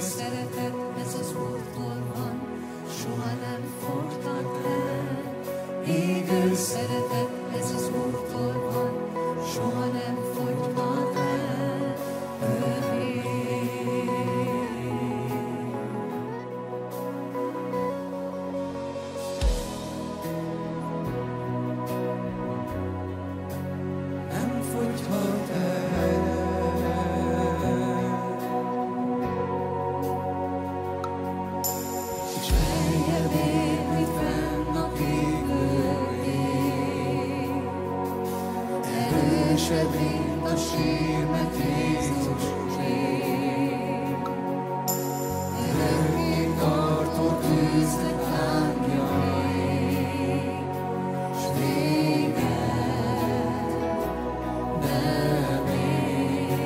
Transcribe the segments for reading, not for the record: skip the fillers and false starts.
szeretet, ez az Úrtól van, soha nem fogtad el. Égő szeretet, ez az Úrtól van, soha nem fogyhat el. Övé. Nem fogyhat el. És feljebb érni fenn a égő ég. Erősebb, mint a sírmet Jézus ég. Örökké tartó tűznek lángja ég. S véget nem ér.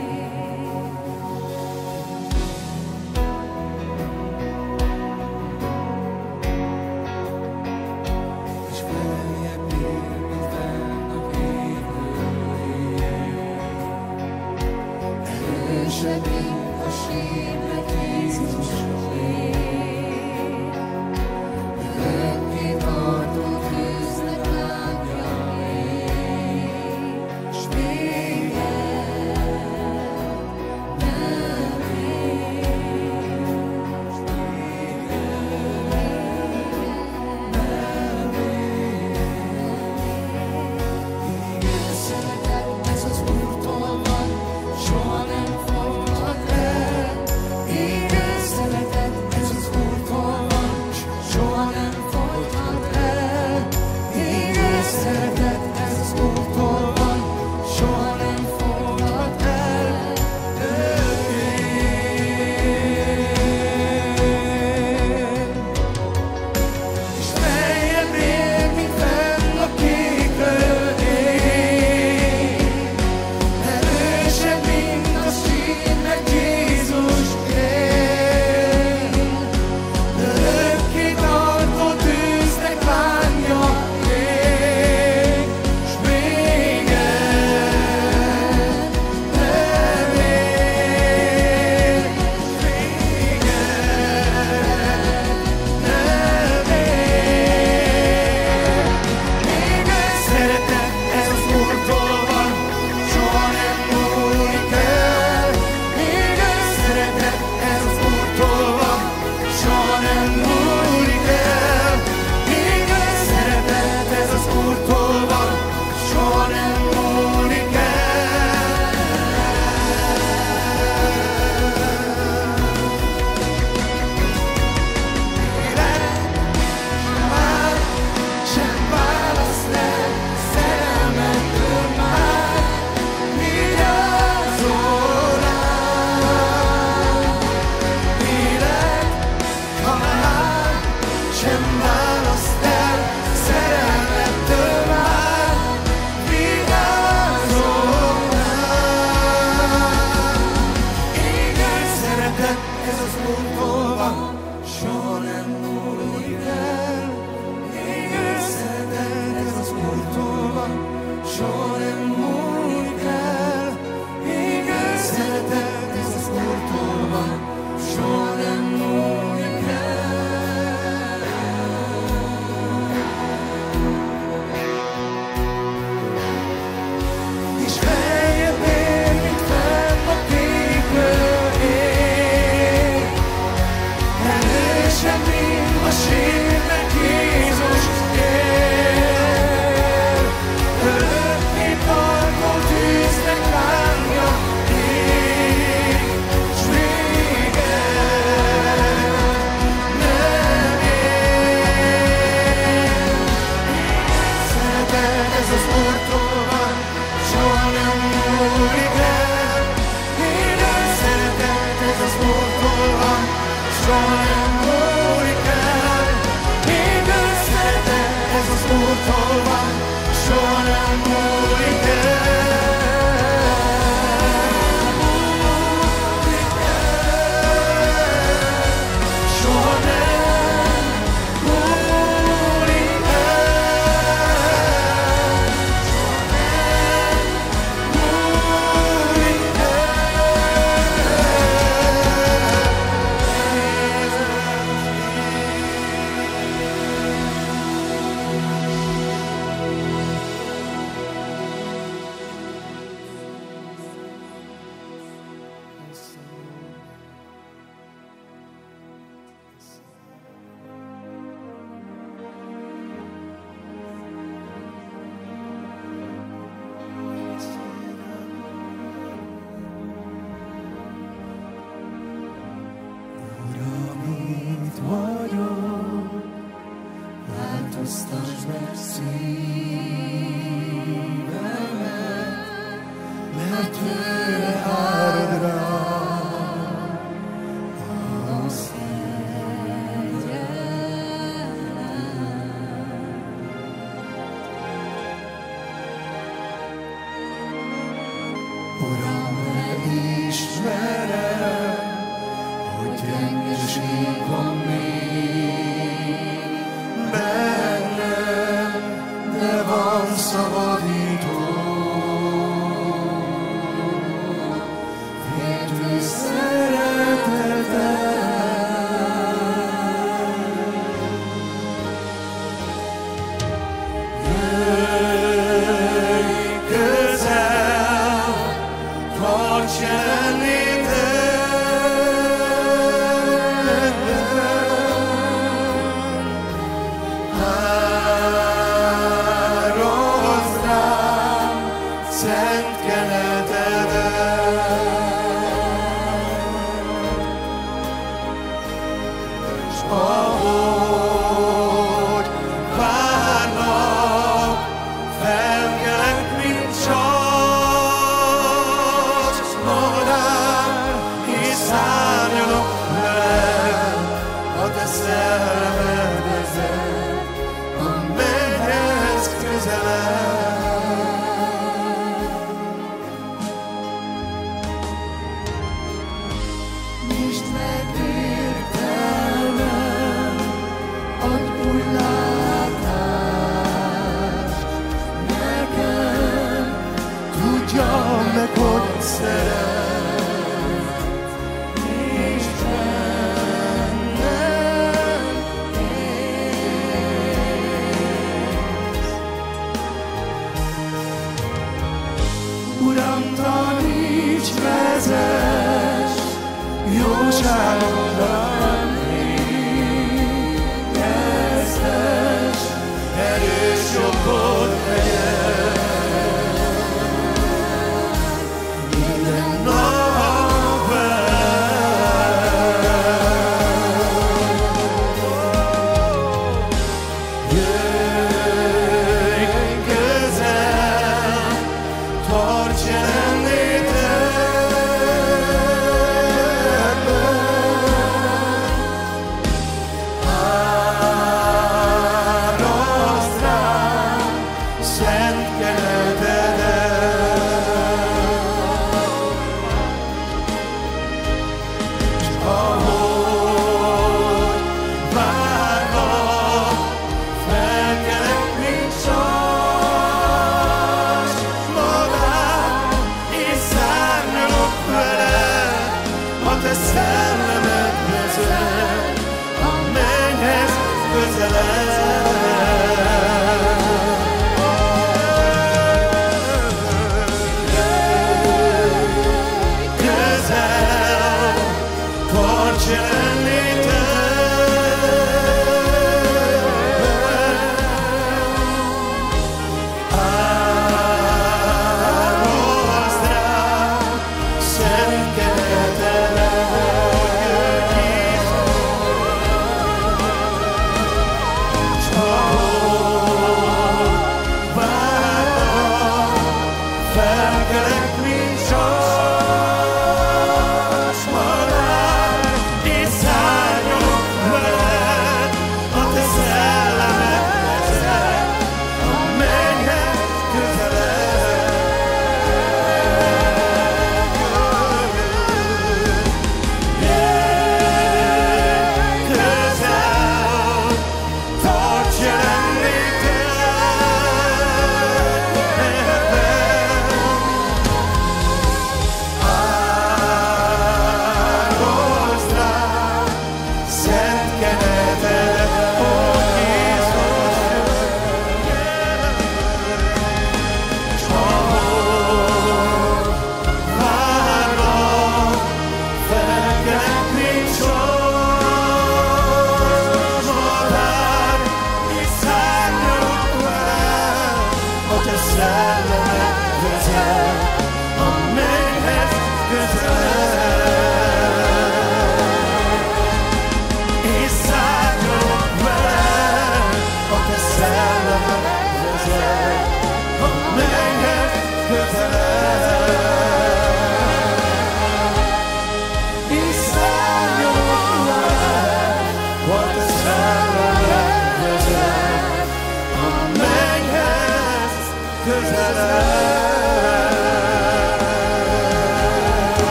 És feljebb ér, mint fenn a égő ég. Erősebb, mint a sírmet Jézus ég. Örökké tartó tűznek lángja ég. S véget nem ér. S véget nem ér. Égő szeretet, ez az Úrtól van, soha nem fogyhat el.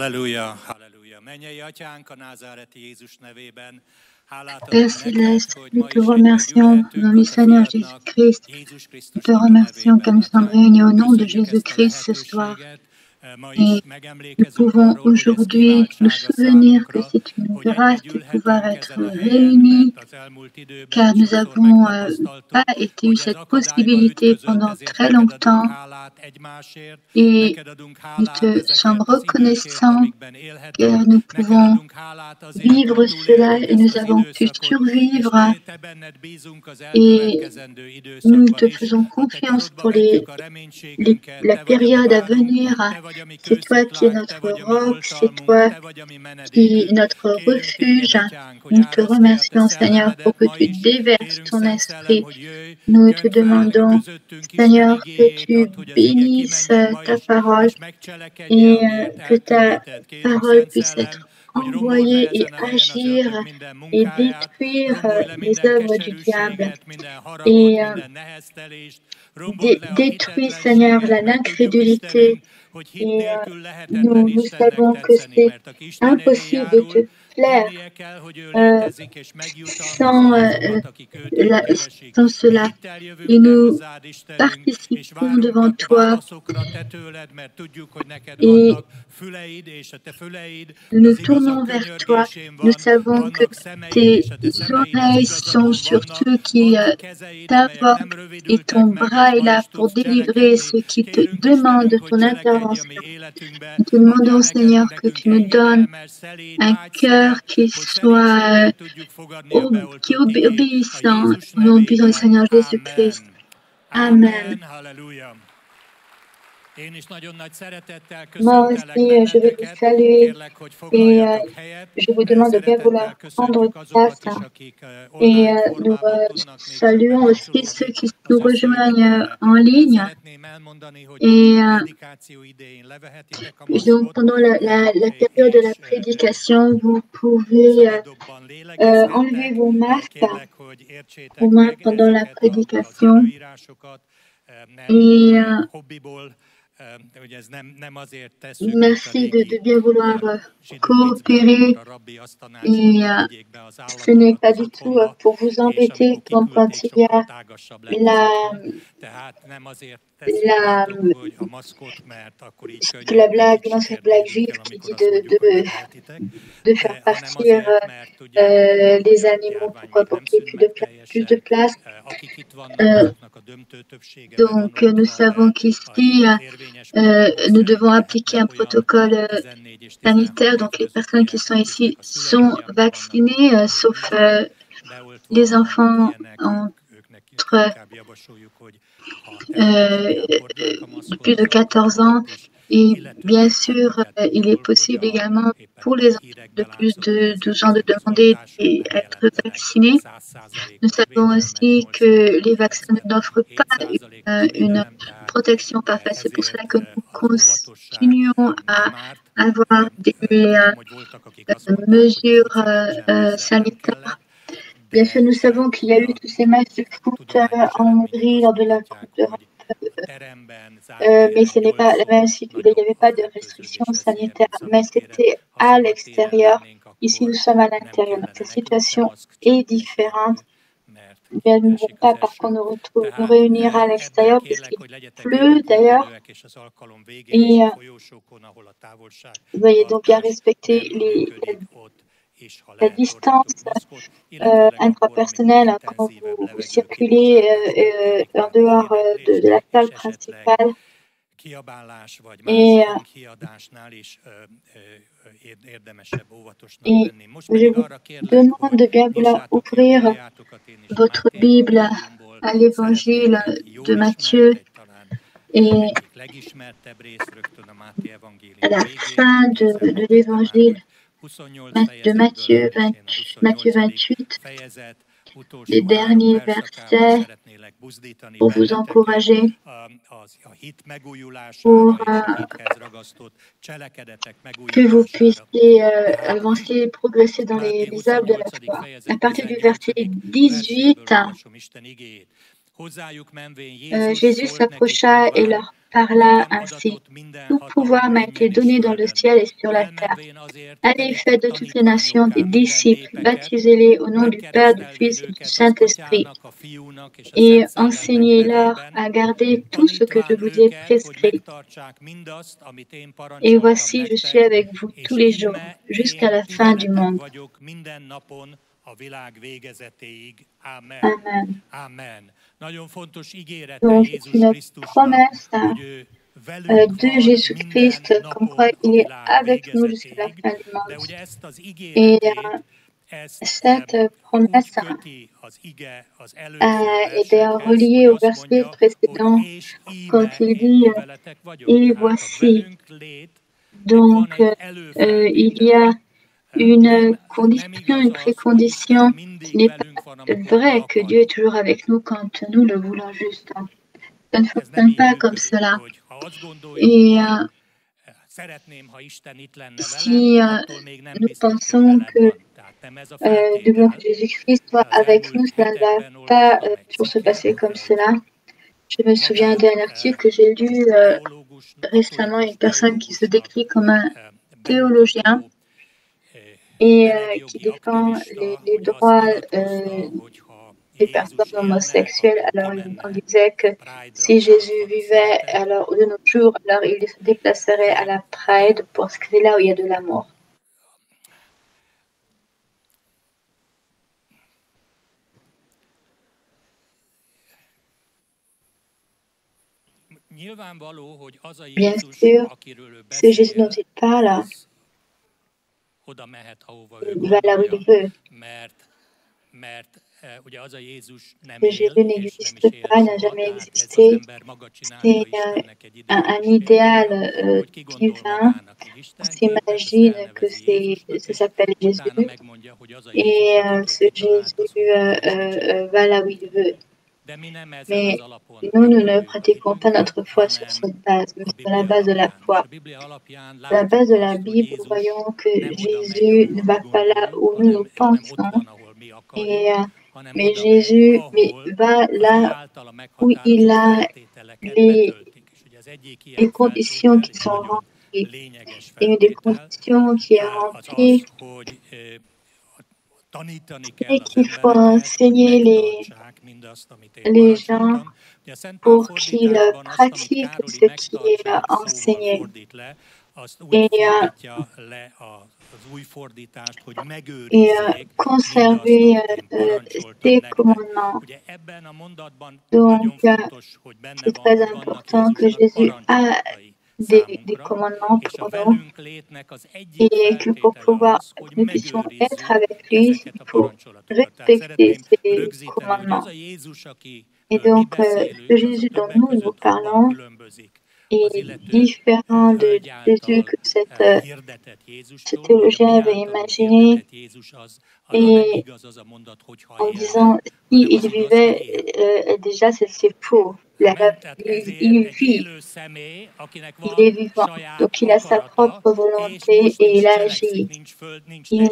Halleluja, halleluja. Mennyei Atyánk a názáreti Jézus nevében. Père Céleste, nous te remercions au nom du Seigneur Jésus-Christ. Nous te remercions que nous sommes réunis au nom de Jésus-Christ ce soir. Et nous pouvons aujourd'hui nous souvenir que c'est une grâce de pouvoir être réunis, car nous n'avons pas eu cette possibilité pendant très longtemps. Et nous te sommes reconnaissants car nous pouvons vivre cela et nous avons pu survivre. Et nous te faisons confiance pour la période à venir. C'est toi qui es notre roc, c'est toi qui est notre refuge. Nous te remercions, Seigneur, pour que tu déverses ton esprit. Nous te demandons, Seigneur, que tu bénisses ta parole et que ta parole puisse être envoyer et agir et détruire les œuvres du diable. Et détruis, Seigneur, l'incrédulité. Et nous savons que c'est impossible de te plaire sans cela. Et nous participons devant toi et nous nous tournons vers toi. Nous savons que tes oreilles sont sur ceux qui t'invoquent et ton bras est là pour délivrer ceux qui te demandent ton intervention. Nous te demandons, Seigneur, que tu nous donnes un cœur qui soit obéissant au nom du Seigneur Jésus-Christ. Amen. Moi aussi, je vais vous saluer et je vous demande de bien vouloir prendre place. Et nous saluons aussi ceux qui nous rejoignent en ligne. Et donc, pendant la période de la prédication, vous pouvez enlever vos masques pendant la prédication. Et merci de bien vouloir coopérer et ce n'est pas du tout pour vous embêter comme quand il y a la blague, l'ancienne blague juive qui dit de faire partir les animaux pour qu'il y ait plus de place. Donc nous savons qu'ici nous devons appliquer un protocole sanitaire. Donc les personnes qui sont ici sont vaccinées, sauf les enfants entre plus de 14 ans. Et bien sûr, il est possible également pour les enfants de plus de 12 ans de demander d'être vaccinés. Nous savons aussi que les vaccins n'offrent pas une protection parfaite. C'est pour cela que nous continuons à avoir des mesures sanitaires. Bien sûr, nous savons qu'il y a eu tous ces matchs de foot en Hongrie lors de la Coupe d'Europe. Mais ce n'est pas la même situation. Il n'y avait pas de restrictions sanitaires, mais c'était à l'extérieur. Ici, nous sommes à l'intérieur. Donc, la situation est différente. Mais nous ne pouvons pas, par contre, nous réunir à l'extérieur puisqu'il pleut d'ailleurs. Et veuillez donc bien respecter la distance intrapersonnelle quand vous circulez en dehors de la salle principale. Et je vous demande de bien vouloir ouvrir votre Bible à l'évangile de Matthieu et à la fin de l'évangile de Matthieu 28, les derniers versets pour vous encourager, pour que vous puissiez avancer et progresser dans les œuvres de la foi. À partir du verset 18, Jésus s'approcha et leur parla ainsi. Tout pouvoir m'a été donné dans le ciel et sur la terre. Allez, faites de toutes les nations des disciples, baptisez-les au nom du Père, du Fils et du Saint-Esprit, et enseignez-leur à garder tout ce que je vous ai prescrit. Et voici, je suis avec vous tous les jours, jusqu'à la fin du monde. Amen. Donc, c'est une promesse de Jésus-Christ, comme quoi il est avec nous jusqu'à la fin du monde. Et cette promesse est d'ailleurs reliée au verset précédent, quand il dit « Et voici ». Donc, il y a une condition, une précondition. Ce n'est pas vrai que Dieu est toujours avec nous quand nous le voulons juste. Ça ne fonctionne pas comme cela. Et si nous pensons que devons que Jésus-Christ soit avec nous, cela ne va pas toujours se passer comme cela. Je me souviens d'un article que j'ai lu récemment, une personne qui se décrit comme un théologien et qui défend les droits des personnes homosexuelles. Alors, on disait que si Jésus vivait alors, de nos jours, alors il se déplacerait à la Pride parce que c'est là où il y a de l'amour. Bien sûr, c'est Jésus dont il parle. Il va là où il veut. Jésus n'existe pas, n'a jamais existé. C'est un idéal divin. On s'imagine que ça s'appelle Jésus. Et ce Jésus va là où il veut. Mais nous ne pratiquons pas notre foi sur cette base, mais sur la base de la foi. Sur la base de la Bible, nous voyons que Jésus ne va pas là où nous nous pensons, mais Jésus va là où il a les conditions qui sont remplies. Et une des conditions qui est remplie, et qu'il faut enseigner les gens pour qu'ils pratiquent ce qui est enseigné. Et conserver ces commandements. Donc, c'est très important que Jésus a des commandements pour nous et que pour pouvoir que nous puissions être avec lui, il faut respecter ces commandements. Et donc, ce Jésus dont nous parlons est différent de Jésus que ce théologien avait imaginé. Et en disant, s'il vivait, déjà c'est faux. Il vit, il est vivant, donc il a sa propre volonté et il agit. Il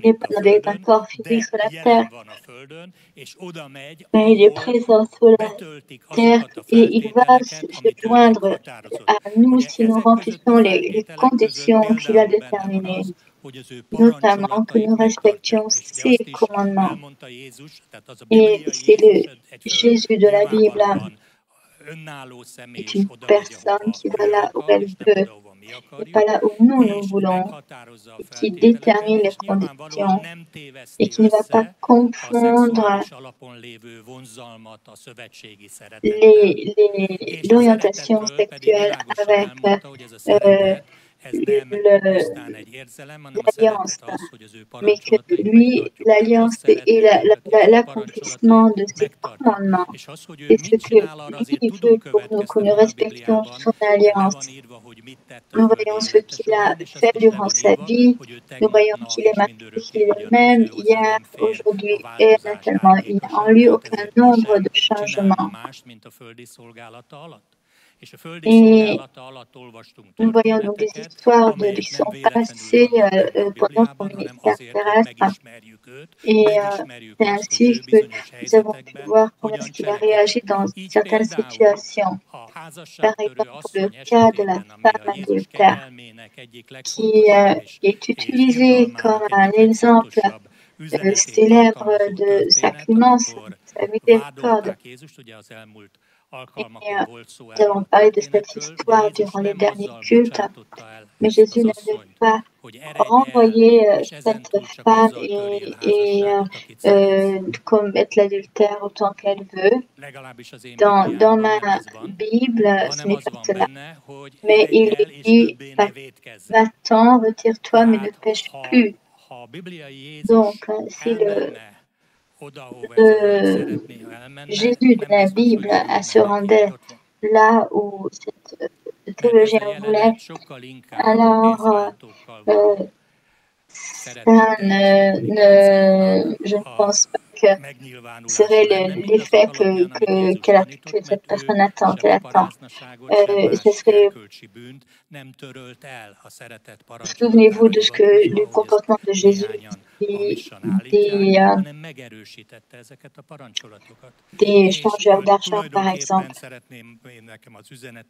n'est pas dans un corps physique sur la terre, mais il est présent sur la terre et il va se joindre à nous si nous remplissons les conditions qu'il a déterminées, notamment que nous respections ses commandements. Et c'est le Jésus de la Bible, est une personne qui va là où elle veut, et pas là où nous voulons, et qui détermine les conditions, et qui ne va pas confondre l'orientation sexuelle avec l'alliance, mais que lui, l'alliance est l'accomplissement de ses commandements. Et ce que lui veut pour nous, que nous respections son alliance. Nous voyons ce qu'il a fait durant sa vie. Nous voyons qu'il est marié, qu'il est le même hier, aujourd'hui et éternellement. Il n'y a en lui aucun nombre de changements. Et nous voyons donc des histoires qui sont passées pendant son ministère terrestre. Et c'est ainsi que nous avons pu voir comment est-ce qu'il a réagi dans certaines situations. Par exemple, le cas de la femme adultère, qui est utilisé comme un exemple célèbre de sa clémence, sa miséricorde. Et nous avons parlé de cette histoire durant les derniers cultes, mais Jésus n'avait pas renvoyé cette femme et commettre l'adultère autant qu'elle veut. Dans ma Bible, ce n'est pas cela. Mais il dit, va-t'en, retire-toi, mais ne pêche plus. Donc, si Jésus de la Bible se rendait là où cette théologien voulait, alors je ne pense pas que serait l'effet que cette personne attend, qu'elle attend. Ce serait... Souvenez-vous du comportement de Jésus, des changeurs d'argent, par exemple.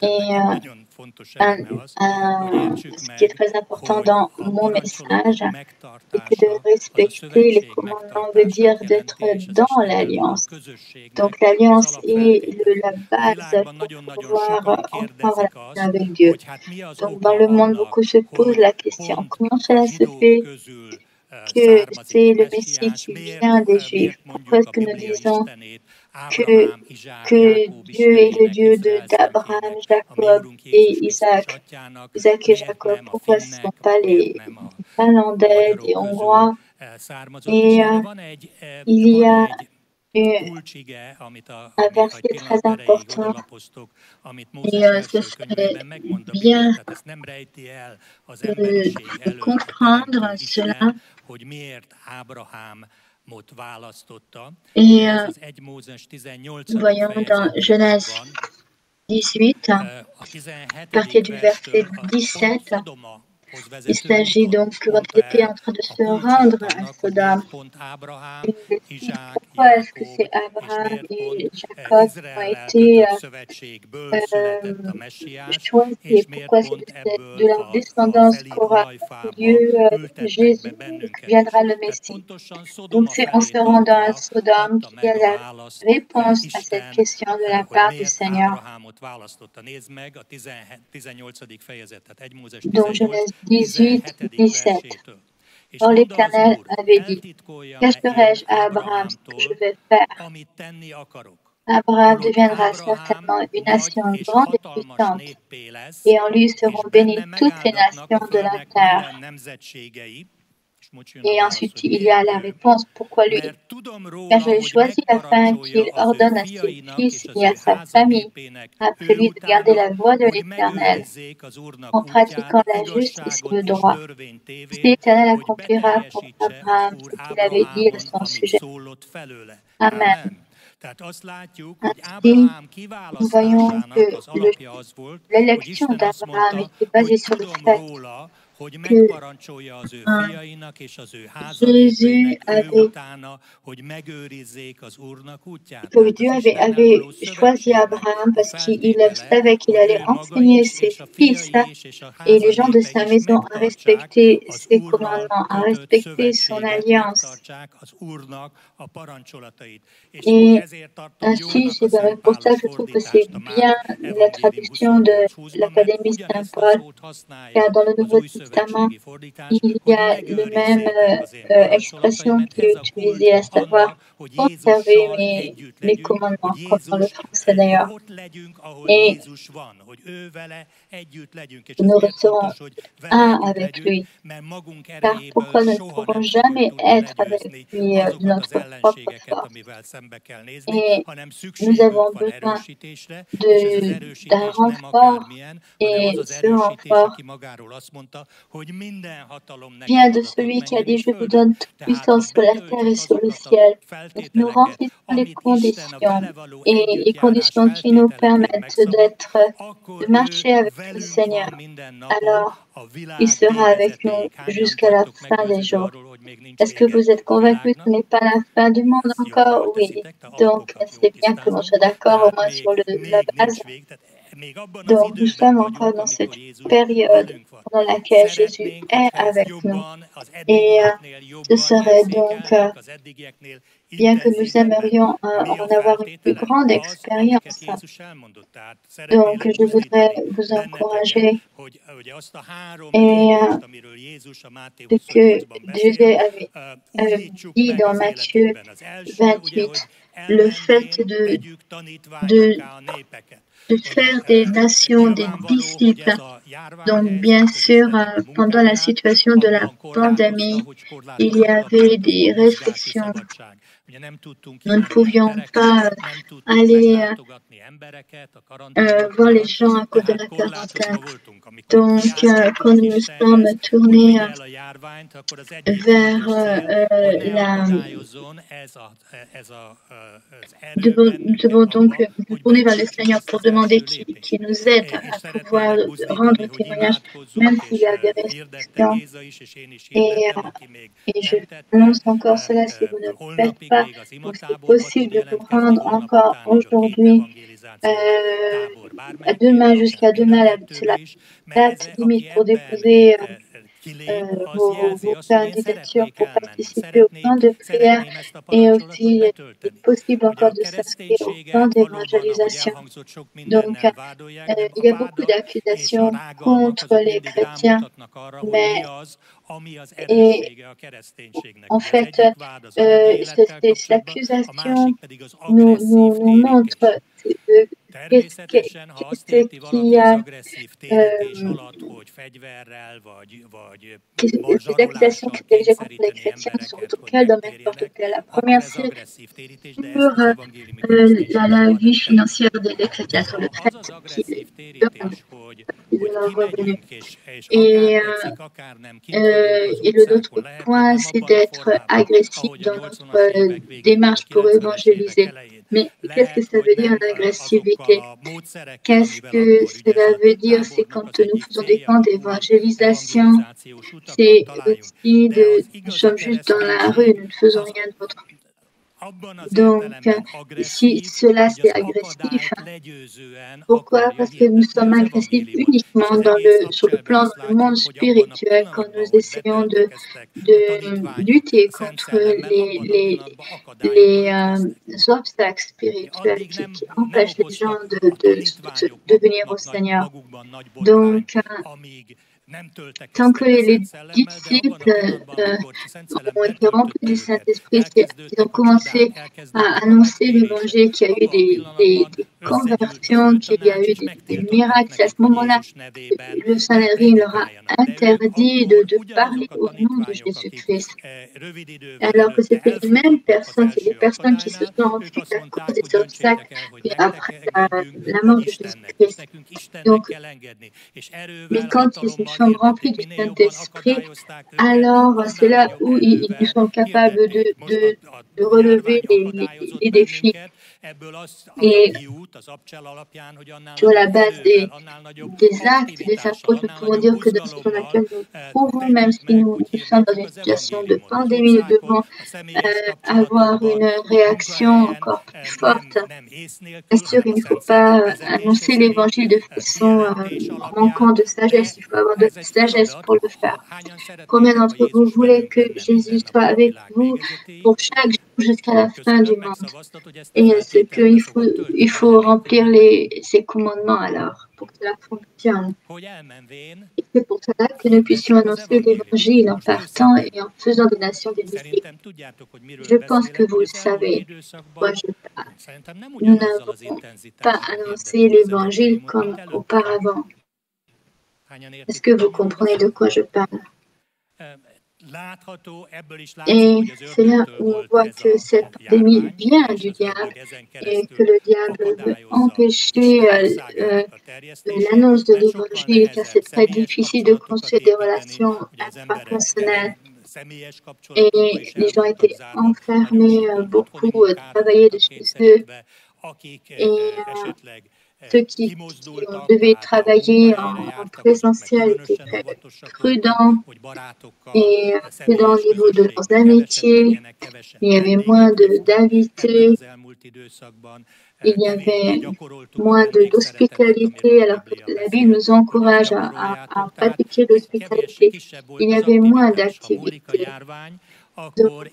Et ce qui est très important dans mon message, c'est de respecter les commandements, veut dire d'être dans l'alliance. Donc l'alliance est la base pour pouvoir entrer en relation avec Dieu. Donc dans le monde, beaucoup se posent la question, comment cela se fait que c'est le Messie qui vient des Juifs? Pourquoi est-ce que nous disons que Dieu est le Dieu d'Abraham, Jacob et Isaac? Isaac et Jacob, pourquoi ce ne sont pas les Finlandais, les Hongrois? Et il y a un verset très important et ce serait bien de comprendre cela. Et voyons dans Genèse 18, à partir du verset 17, il s'agit donc que votre était en train de se rendre à Sodome. Pourquoi est-ce que c'est Abraham et Jacob qui ont été choisis? Pourquoi est-ce que c'est de leur descendance qu'aura lieu Jésus, que viendra le Messie? Donc c'est en se rendant à Sodome qu'il y a la réponse à cette question de la part du Seigneur. Donc Genèse 18, 17. Or l'Éternel avait dit, cacherai-je à Abraham ce que je vais faire? Abraham deviendra certainement une nation grande et puissante, et en lui seront bénies toutes les nations de la terre. Et ensuite, il y a la réponse, pourquoi lui? Car j'ai choisi afin qu'il ordonne à ses fils et à sa famille, après lui, de garder la voie de l'Éternel, en pratiquant la justice et le droit. Si l'Éternel accomplira pour Abraham ce qu'il avait dit à son sujet. Amen. Ainsi, nous voyons que l'élection d'Abraham était basée sur le fait que Jésus que Dieu avait choisi Abraham parce qu'il savait qu'il allait enseigner ses fils et les gens de sa maison à respecter ses commandements, à respecter son alliance. Et ainsi, c'est pour ça que je trouve que c'est bien la traduction de l'Académie Saint-Paul, car dans le Nouveau Testament, il y a la même expression qui est utilisée, à savoir observer mes commandements, comme dans le français d'ailleurs. Et nous resterons un avec lui. Car pourquoi nous ne pourrons jamais être avec lui de notre propre force? Et nous avons besoin d'un renfort, et ce renfort vient de celui qui a dit, je vous donne toute puissance sur la terre et sur le ciel. Donc, nous remplissons les conditions et les conditions qui nous permettent de marcher avec le Seigneur. Alors, il sera avec nous jusqu'à la fin des jours. Est-ce que vous êtes convaincus que ce n'est pas la fin du monde encore? Oui. Donc, c'est bien que l'on soit d'accord au moins sur la base. Donc, nous sommes encore dans cette période dans laquelle Jésus est avec nous. Et ce serait donc, bien que nous aimerions en avoir une plus grande expérience, donc je voudrais vous encourager et ce que Jésus avait dit dans Matthieu 28, le fait de faire des nations des disciples. Donc, bien sûr, pendant la situation de la pandémie, il y avait des restrictions. Nous ne pouvions pas aller voir les gens à cause de la quarantaine. Donc, quand nous nous sommes tournés vers nous devons donc nous tourner vers le Seigneur pour demander qu'il nous aide à pouvoir rendre témoignage, même s'il y a des restrictions. Et je annonce encore cela, si vous ne le faites pas, donc c'est possible de vous rendre encore aujourd'hui, jusqu'à demain, c'est la date limite pour déposer vos candidatures pour participer au plan de prière, et aussi il est possible encore de s'inscrire au plan d'évangélisation. Donc, il y a beaucoup d'accusations contre les chrétiens, mais en fait, cette accusation nous montre qu'est-ce qui a ces accusations qui sont dirigées contre les chrétiens sont dans quel domaine particulier? La première, c'est sur la vie financière des chrétiens, sur le fait qu'ils donnent de leurs revenus. Et l'autre point, c'est d'être agressif dans notre démarche pour évangéliser. Mais qu'est-ce que ça veut dire l'agressivité? Qu'est-ce que cela veut dire? C'est quand nous faisons des camps d'évangélisation, c'est aussi nous sommes juste dans la rue, nous ne faisons rien d'autre. Donc, si cela c'est agressif, pourquoi? Parce que nous sommes agressifs uniquement sur le plan du monde spirituel quand nous essayons de lutter contre les obstacles spirituels qui empêchent les gens de venir au Seigneur. Donc, tant que les disciples ont été remplis du Saint-Esprit, ils ont commencé à annoncer l'Évangile, qu'il y a eu des conversions, qu'il y a eu des miracles. Et à ce moment-là, le Sanhédrin leur a interdit de parler au nom de Jésus-Christ. Alors que c'était les mêmes personnes, c'est des personnes qui se sont enfuies à cause des obstacles et après la mort de Jésus-Christ. Donc, mais quand ils sont remplis du Saint-Esprit, alors c'est là où ils sont capables de relever les défis. Et sur la base des actes, des approches, nous pouvons dire que dans ce dans laquelle nous pouvons, même si nous sommes dans une situation de pandémie, nous devons avoir une réaction encore plus forte. Bien sûr, il ne faut pas annoncer l'Évangile de façon manquant de sagesse. Il faut avoir de la sagesse pour le faire. Combien d'entre vous voulez que Jésus soit avec vous pour chaque jour jusqu'à la fin du monde? Et c'est qu'il faut remplir ces commandements alors pour que cela fonctionne. Et c'est pour cela que nous puissions annoncer l'Évangile en partant et en faisant des nations des disciples. Je pense que vous le savez. Moi, je parle. Nous n'avons pas annoncé l'Évangile comme auparavant. Est-ce que vous comprenez de quoi je parle? Et c'est là où on voit que cette pandémie vient du diable et que le diable veut empêcher l'annonce de l'évangile, car c'est très difficile de construire des relations intrapersonnelles. Et les gens étaient enfermés, beaucoup travaillaient de chez eux. Et ceux qui devaient travailler en présentiel étaient très prudents et prudents au niveau de leurs amitiés. Il y avait moins d'invités. Il y avait moins d'hospitalité, alors que la Bible nous encourage à pratiquer l'hospitalité. Il y avait moins d'activités. Donc,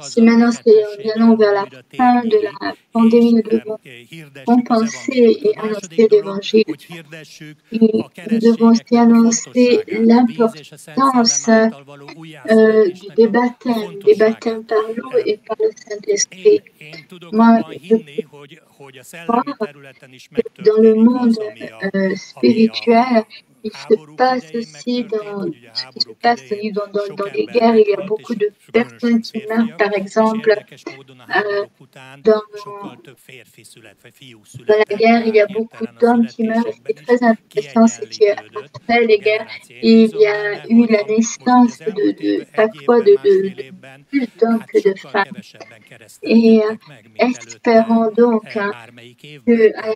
si maintenant nous allons vers la fin de la pandémie, nous devons compenser et annoncer l'Évangile. Et nous devons aussi annoncer l'importance des baptêmes par l'eau et par le Saint-Esprit. Moi, je crois que dans le monde spirituel, il se passe aussi dans ce qui se passe dans les guerres. Il y a beaucoup de personnes qui meurent, par exemple, dans la guerre, il y a beaucoup d'hommes qui meurent. C'est très intéressant, c'est qu'après les guerres, il y a eu la naissance chaque fois de plus d'hommes que de femmes. Et espérons donc qu'après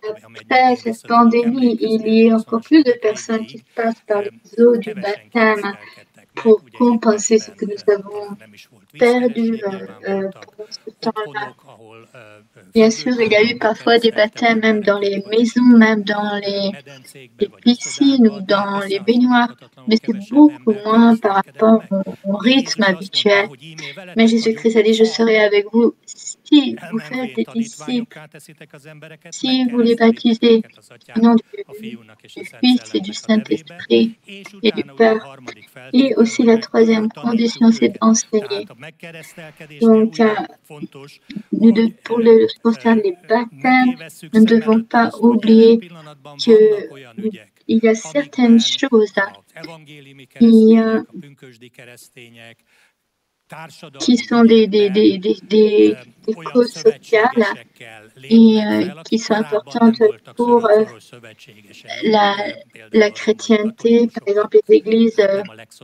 cette pandémie, il y ait encore plus de personnes qui passent par les eaux du baptême pour compenser ce que nous avons perdu pendant ce temps-là. Bien sûr, il y a eu parfois des baptêmes même dans les maisons, même dans les piscines ou dans les baignoires, mais c'est beaucoup moins par rapport au rythme habituel. Mais Jésus-Christ a dit, je serai avec vous si vous faites des disciples, si vous les baptisez au nom du Fils et du Saint-Esprit et du Père. Et aussi la troisième condition, c'est d'enseigner. Donc, pour ce qui concerne les baptêmes, nous ne devons pas oublier qu'il y a certaines choses qui sont des causes sociales et qui sont importantes pour la chrétienté, par exemple les églises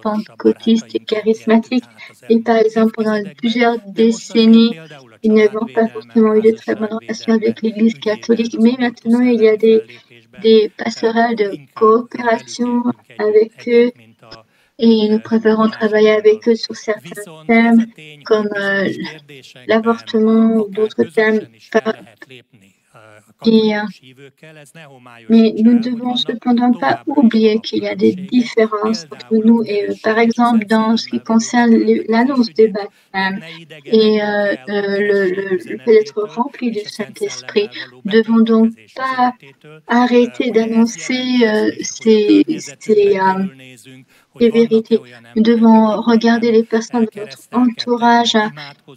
pentecôtistes et charismatiques. Et par exemple, pendant plusieurs décennies, ils n'avaient pas forcément eu de très bonnes relations avec l'église catholique, mais maintenant il y a des passerelles de coopération avec eux. Et nous préférons travailler avec eux sur certains thèmes comme l'avortement ou d'autres thèmes. Mais nous ne devons cependant pas oublier qu'il y a des différences entre nous et eux. Par exemple, dans ce qui concerne l'annonce des baptêmes et le fait d'être rempli du Saint-Esprit, nous ne devons donc pas arrêter d'annoncer ces vérités. Nous devons regarder les personnes de notre entourage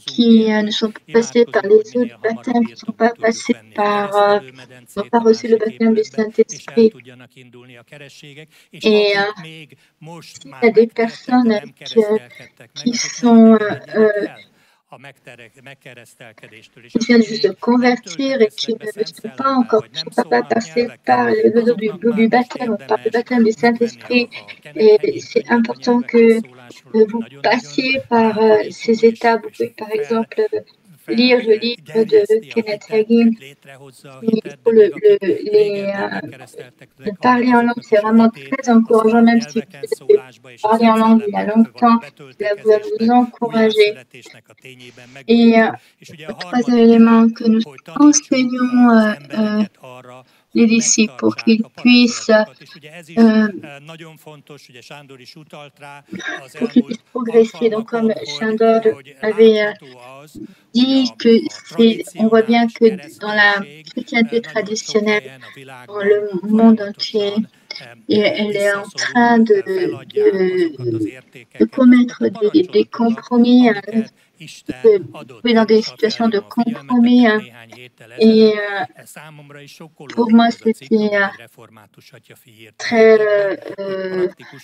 qui ne sont pas passées par les eaux du baptême, qui ne sont pas passées n'ont pas reçu le baptême du Saint-Esprit. Et s'il y a des personnes qui sont qui viennent juste de convertir et qui ne sont pas passés par le baptême, par le baptême du Saint-Esprit. Et c'est important que vous passiez par ces étapes. Vous pouvez, par exemple, lire le livre de Kenneth Hagin. De parler en langue, c'est vraiment très encourageant, même si vous parlez en langue il y a longtemps, cela va vous encourager. Et le troisième élément, que nous enseignons les disciples pour qu'ils puissent progresser. Donc, comme Chandor avait dit, on voit bien que dans la chrétienté traditionnelle, dans le monde entier, et elle est en train de commettre des compromis, dans des situations de compromis. Et pour moi, c'était très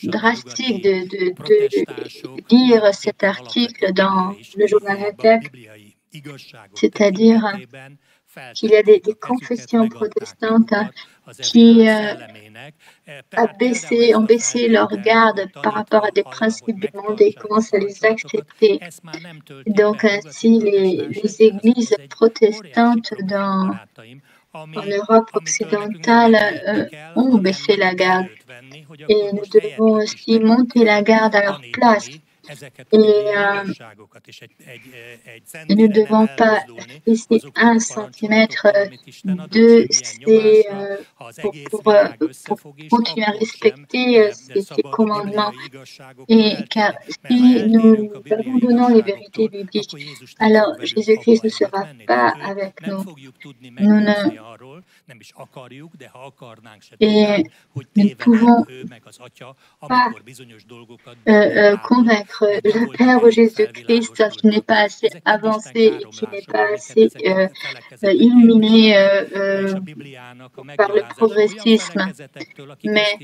drastique de lire cet article dans le journal Attack, c'est-à-dire qu'il y a des confessions protestantes qui ont baissé leur garde par rapport à des principes du monde et commencent à les accepter. Donc ainsi, les églises protestantes en Europe occidentale ont baissé la garde et nous devons aussi monter la garde à leur place. Et nous ne devons pas laisser 1 centimètre de ces pour continuer à respecter ces commandements. Et car si nous abandonnons les vérités bibliques, alors Jésus-Christ ne sera pas avec nous. Et nous ne pouvons pas convaincre le Père Jésus-Christ qui n'est pas assez avancé, qui n'est pas assez illuminé par le progressisme. Mais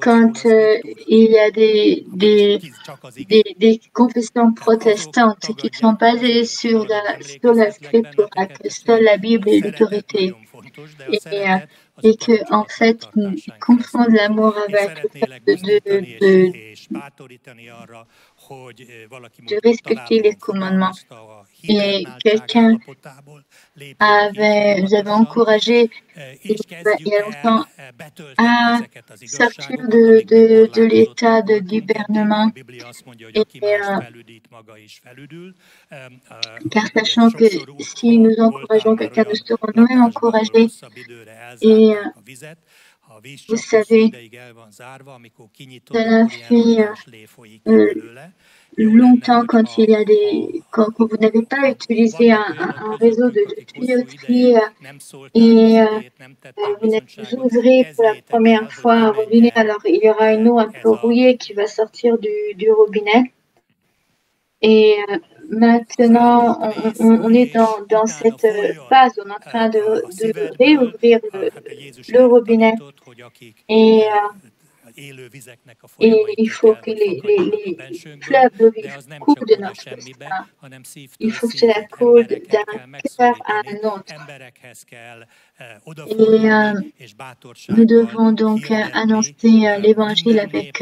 quand il y a des confessions protestantes qui sont basées sur la Scripture, que seule la Bible est l'autorité, et que en fait ils confondent l'amour avec le fait de respecter les commandements. Et quelqu'un nous avait encouragé il y a longtemps à sortir de l'état de gouvernement, car sachant que si nous encourageons quelqu'un, nous serons nous-mêmes encouragés. Et vous savez, cela fait longtemps quand vous n'avez pas utilisé un réseau de tuyauterie et vous ouvrez pour la première fois un robinet, alors il y aura une eau un peu rouillée qui va sortir du robinet. Et maintenant, on est dans cette phase, on est en train de réouvrir le robinet. Et il faut que les fleuves d'eau vive coulent de notre sein. Il faut que cela coule d'un cœur à un autre. Et nous devons donc annoncer l'Évangile avec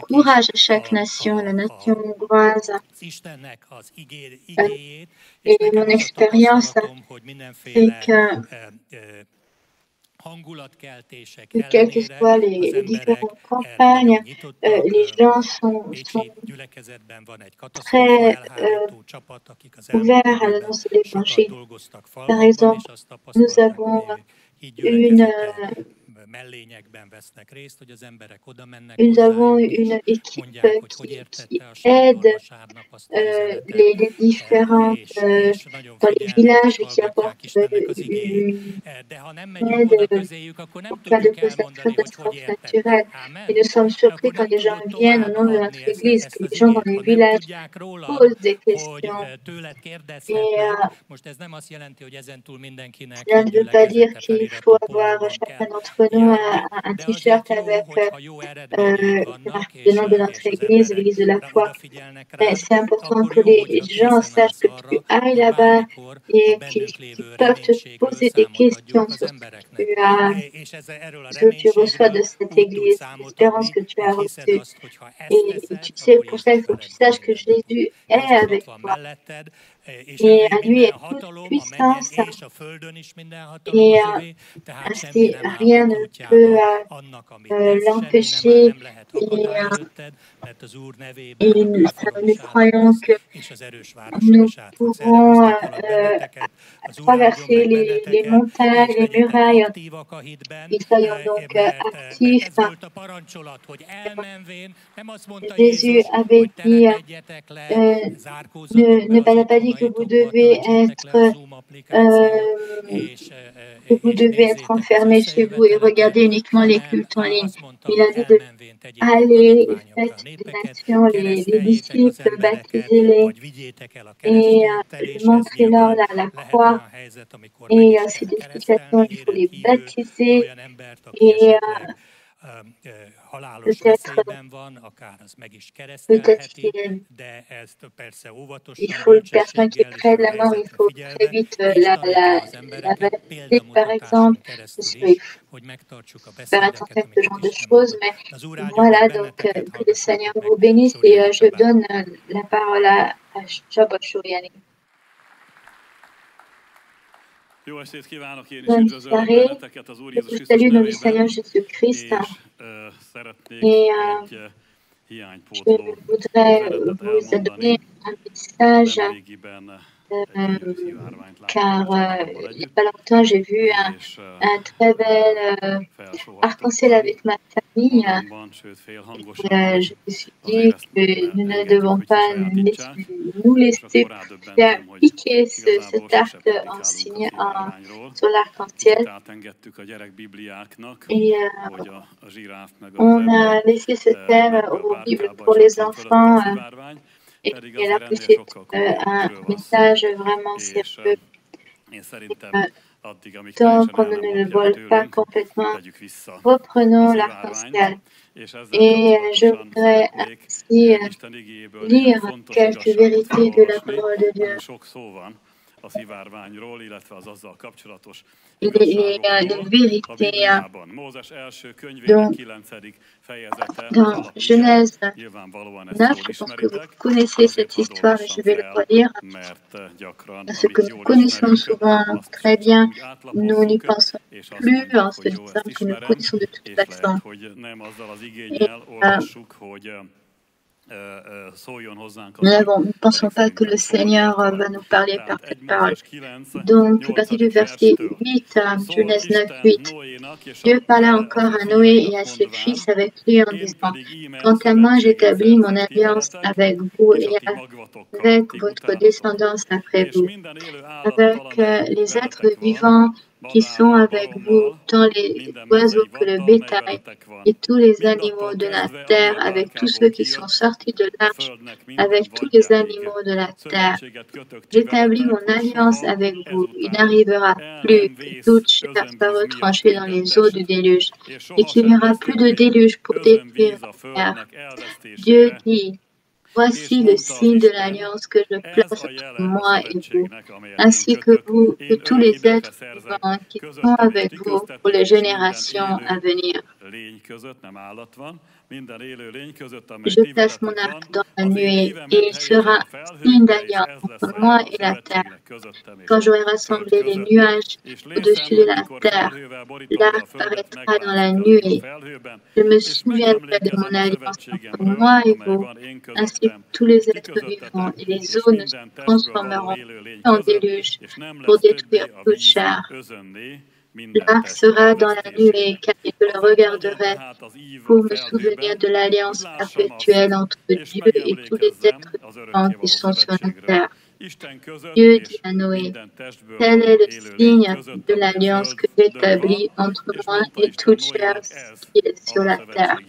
courage à chaque nation, la nation hongroise. Et mon expérience, c'est que quelles que soient les différentes campagnes, les gens sont très ouverts à l'annoncer l'Évangile. Par exemple, nous avons une équipe qui aide les différentes dans les villages et qui apporte une aide en cas de catastrophe naturelle. Et nous sommes surpris quand les gens viennent au nom de notre Église, que les gens dans les villages posent des questions. Et cela ne veut pas dire qu'il faut avoir chacun d'entre nous un t-shirt avec le nom de notre Église, l'Église de la foi. Mais c'est important que les gens sachent que tu ailles là-bas et qu'ils peuvent te poser des questions sur ce que tu reçois de cette Église, l'espérance que tu as reçue. Et tu sais, pour ça, il faut que tu saches que Jésus est avec toi. Et à lui est toute puissance. Et ainsi, rien ne peut l'empêcher nous croyons que nous pouvons traverser les montagnes, les murailles, et soyons donc actifs. Jésus avait dit, n'a pas dit que vous devez être enfermés chez vous et regarder uniquement les cultes en ligne. Il a dit de aller et faites des nations, les disciples, baptisez-les et montrez-leur la croix. Et c'est des situations où il faut les baptiser et peut-être qu'il faut une personne qui craigne la mort, il faut très vite la baptiser, par exemple, il faut faire attention à ce genre de choses, mais voilà, donc que le Seigneur vous bénisse et je donne la parole à Csaba Súriani. Bonne soirée, je vous salue dans le Seigneur Jésus-Christ et je voudrais vous donner un message car il n'y a pas longtemps j'ai vu un très bel arc-en-ciel avec ma famille. Je me suis dit que nous ne devons pas nous laisser faire piquer cet arc sur l'arc-en-ciel. Et on a laissé ce thème aux Bibles pour les enfants. Et là, c'est un message vraiment sérieux. Tant qu'on ne le vole pas complètement, reprenons l'arc-en-ciel. Et je voudrais ainsi lire quelques vérités de la parole de Dieu. Les vérités. Donc, dans Genèse 9, je pense que vous connaissez cette histoire et je vais le relire. Ce que nous connaissons souvent très bien, nous n'y pensons plus en se disant que nous connaissons de toute façon. Nous ne pensons pas que le Seigneur va nous parler par cette parole. Donc, à partir du verset 8, Genèse 9, 8, Dieu parla encore à Noé et à ses fils avec lui en disant, « Quant à moi, j'établis mon alliance avec vous et avec votre descendance après vous, avec les êtres vivants qui sont avec vous, tant les oiseaux que le bétail, et tous les animaux de la terre, avec tous ceux qui sont sortis de l'arche, avec tous les animaux de la terre. J'établis mon alliance avec vous. Il n'arrivera plus que toute chair soit retranchée dans les eaux du déluge, et qu'il n'y aura plus de déluge pour détruire la terre. Dieu dit, voici le signe de l'alliance que je place entre moi et vous, ainsi que vous, que tous les êtres vivants qui sont avec vous pour les générations à venir. Je place mon arc dans la nuée et il sera un signe d'alliance entre moi et la terre. Quand j'aurai rassemblé les nuages au-dessus de la terre, l'arc paraîtra dans la nuée. Je me souviendrai de mon alliance entre moi et vous, ainsi que tous les êtres vivants, et les eaux ne se transformeront en déluge pour détruire toute chair. L'arc sera dans la nuée, car je le regarderai pour me souvenir de l'alliance perpétuelle entre Dieu et tous les êtres vivants qui sont sur la terre. Dieu dit à Noé, tel est le signe de l'alliance que j'établis entre moi et toute chair qui est sur la terre.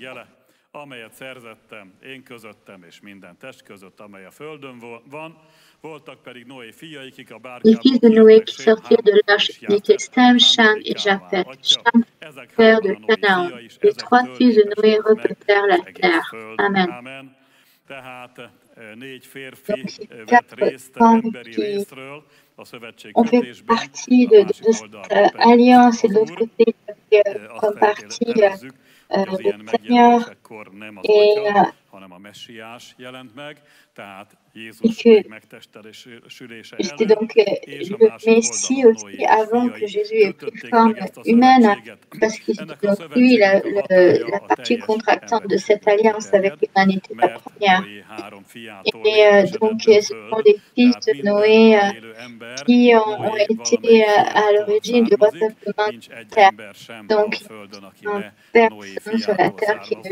Amelyet szerzettem én közöttem és minden test között, amely a földön van, voltak pedig Noé fiai, kik a bárkában éltek Sem, Sem, Cham et Japhet. Cham, père de Canaan. Les trois fils de Noé repeuplèrent la terre. Amen. Tehát 4 férfi vett részt emberi részről a szövetségkötésben. On fait partie de cette alliance et de l'autre côté, comme partie az ilyen megjelenésekkor nem az Atya, hanem a Messiás jelent meg, tehát C'était donc le Messie aussi avant que Jésus ait pris forme humaine, parce que c'était donc lui la partie contractante de cette alliance avec l'humanité la première. Et donc ce sont les fils de Noé qui ont été à l'origine du repeuplement de terre. Donc personne sur la terre qui ne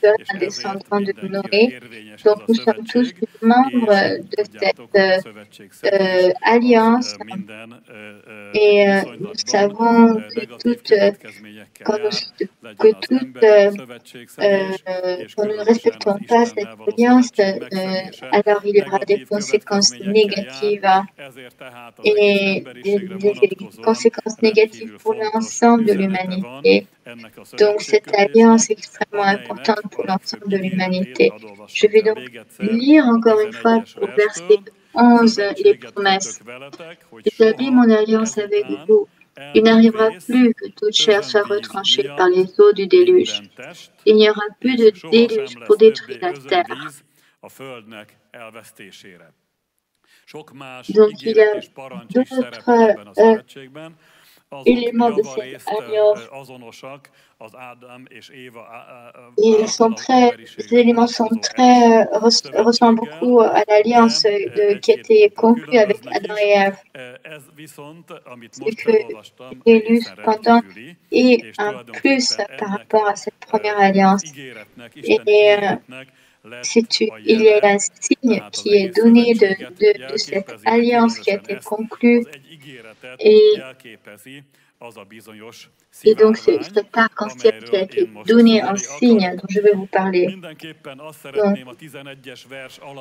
serait un descendant de Noé. Donc nous sommes tous membres de cette alliance et nous savons que quand nous ne respectons pas cette alliance, alors il y aura des conséquences négatives et des conséquences négatives pour l'ensemble de l'humanité. Donc cette alliance est extrêmement importante pour l'ensemble de l'humanité. Je vais donc lire encore une fois au verset 11 les promesses. J'établis mon alliance avec vous. Il n'arrivera plus que toute chair soit retranchée par les eaux du déluge. Il n'y aura plus de déluge pour détruire la terre. Donc il y a d'autres éléments de cette alliance. Ces éléments ressemblent beaucoup à l'alliance qui a été conclue avec Adam et Ève. Ce que j'ai lu cependant est un plus par rapport à cette première alliance. Et il y a un signe qui est donné de cette alliance qui a été conclue. Et donc, c'est cet arc-en-ciel qui a été donné en signe dont je vais vous parler. Donc,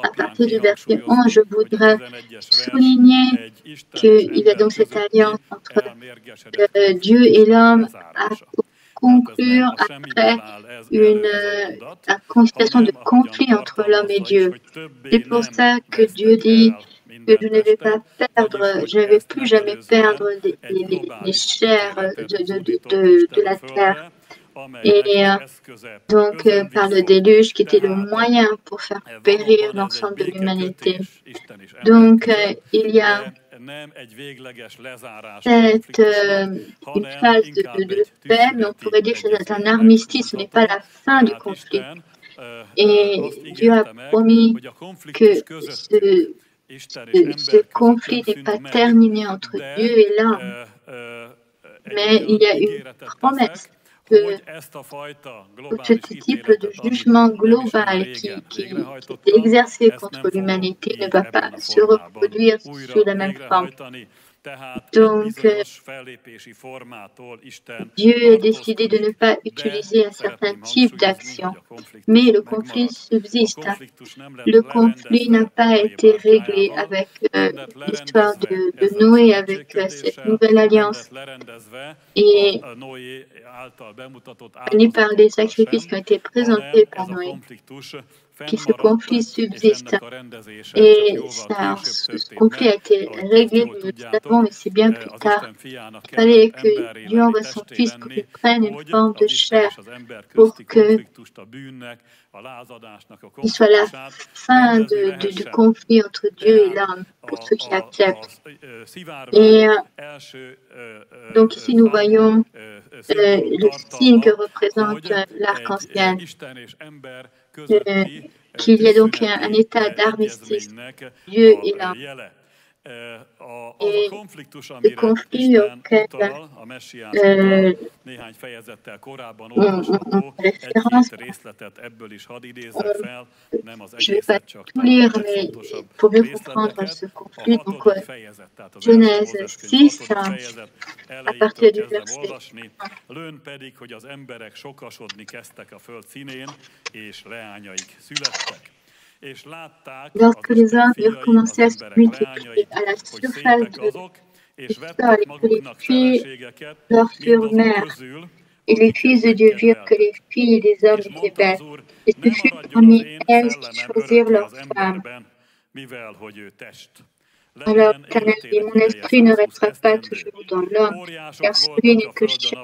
à partir du verset 11, je voudrais souligner qu'il y a donc cette alliance entre Dieu et l'homme à conclure après la constatation de conflit entre l'homme et Dieu. C'est pour ça que Dieu dit que je ne vais pas perdre, je ne vais plus jamais perdre les chairs de la terre. Et donc par le déluge qui était le moyen pour faire périr l'ensemble de l'humanité. Donc il y a une phase de paix, mais on pourrait dire que c'est un armistice, ce n'est pas la fin du conflit. Et Dieu a promis que ce conflit n'est pas terminé entre Dieu et l'homme, mais il y a une promesse que ce type de jugement global qui est exercé contre l'humanité ne va pas se reproduire sous la même forme. Donc, Dieu a décidé de ne pas utiliser un certain type d'action, mais le conflit subsiste. Le conflit n'a pas été réglé avec l'histoire de Noé, avec cette nouvelle alliance, et ni par les sacrifices qui ont été présentés par Noé. Ce conflit subsiste. Et ce conflit a été réglé, nous le savons, mais c'est bien plus tard. Il fallait que Dieu envoie son Fils pour qu'il prenne une forme de chair pour qu'il soit la fin du conflit entre Dieu et l'homme, pour ceux qui acceptent. Et donc ici, nous voyons le signe que représente l'arc-en-ciel. Qu'il y a donc un état d'armistice, Dieu et l'homme. Et le conflit auquel je ne vais pas tout lire, mais il faut mieux comprendre ce conflit. Donc, Genèse 6, à partir du verset 1. Lorsque les hommes eurent commencé à se multiplier à la surface du sol et que les filles leur furent mères, et les fils de Dieu virent que les filles des hommes étaient belles, et ce fut parmi elles qui choisirent leurs femmes. Alors l'Éternel dit, mon esprit ne restera pas toujours dans l'homme, car celui n'est que chair,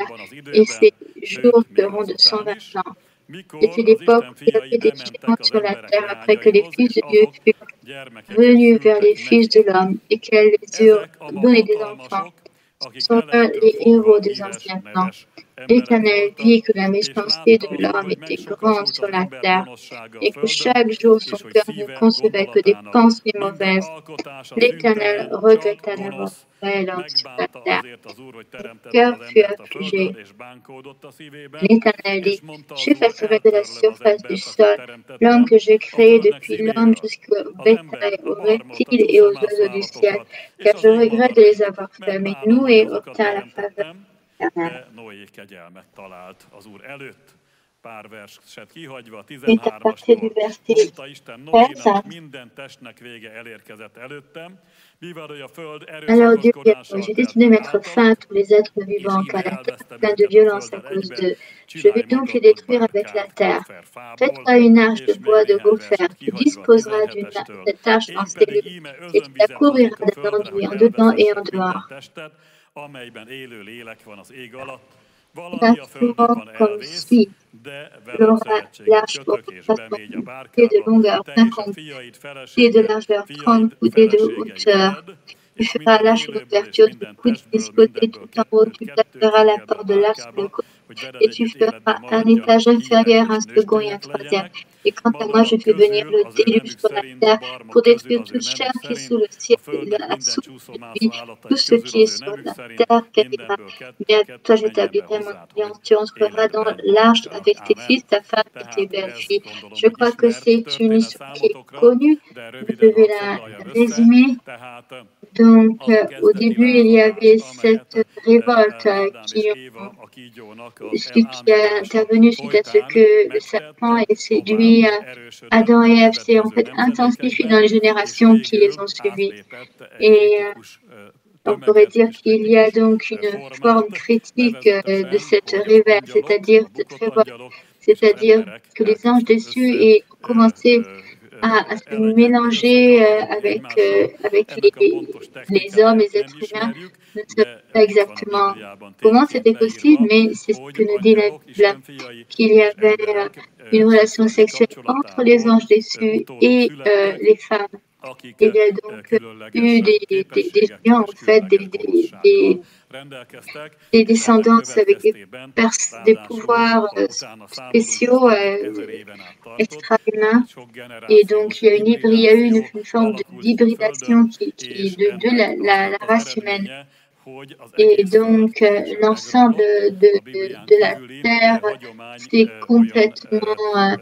et ses jours seront de 120 ans. C'était l'époque où il y avait des géants sur la terre après que les fils de Dieu furent venue vers les fils de l'homme et qu'elle les eut donné des enfants. Ce sont là les héros des anciens temps. L'Éternel vit que la méchanceté de l'homme était grande sur la terre et que chaque jour son cœur ne concevait que des pensées mauvaises. L'Éternel regretta d'avoir fait l'homme sur la terre. Son cœur fut affligé. L'Éternel dit, j'effacerai de la surface du sol l'homme que j'ai créé depuis l'homme jusqu'au bétail, aux reptiles et aux oiseaux du ciel, car je regrette de les avoir fait, mais Noé obtint la faveur éternelle. Et à partir du verset 13, alors Dieu dit, j'ai décidé de mettre fin à tous les êtres vivants, car la terre est pleine de violence à cause d'eux. Je vais donc les détruire avec la terre. Fais-toi une arche de bois de gopher. Tu disposeras de cette arche en cellules, et tu la couvriras d'un enduit en dedans et en dehors. La fera comme suit. Il aura l'arche pour de longueur 50 pieds, de largeur 30 coudées de hauteur. Tu feras l'arche d'ouverture du coude disposé tout en haut, tu placeras la porte de l'arche sur le côté, et tu feras un étage inférieur, un second et un troisième. Et quant à moi, je fais venir le déluge sur la terre pour détruire toute chair qui est sous le ciel, la soupe de vie, tout ce qui est sur la terre périra. Mais avec toi, j'établirai mon alliance. Tu entreras dans l'arche avec tes fils, ta femme et tes belles filles. Je crois que c'est une histoire qui est connue. Je vais la résumer. Donc, au début, il y avait cette révolte qui est intervenue suite à ce que le serpent ait séduit Adam et Ève. C'est en fait intensifié dans les générations qui les ont suivies. Et on pourrait dire qu'il y a donc une forme critique de cette révolte, c'est-à-dire que les anges déçus aient commencé à se mélanger avec les hommes, les êtres humains. Je ne sais pas exactement comment c'était possible, mais c'est ce que nous dit la Bible, qu'il y avait une relation sexuelle entre les anges déçus et les femmes. Il y a donc eu des géants, en fait, des descendances avec des pouvoirs spéciaux extra-humains. Et donc, il y a eu une forme d'hybridation de la race humaine. Et donc, l'ensemble de la Terre s'est complètement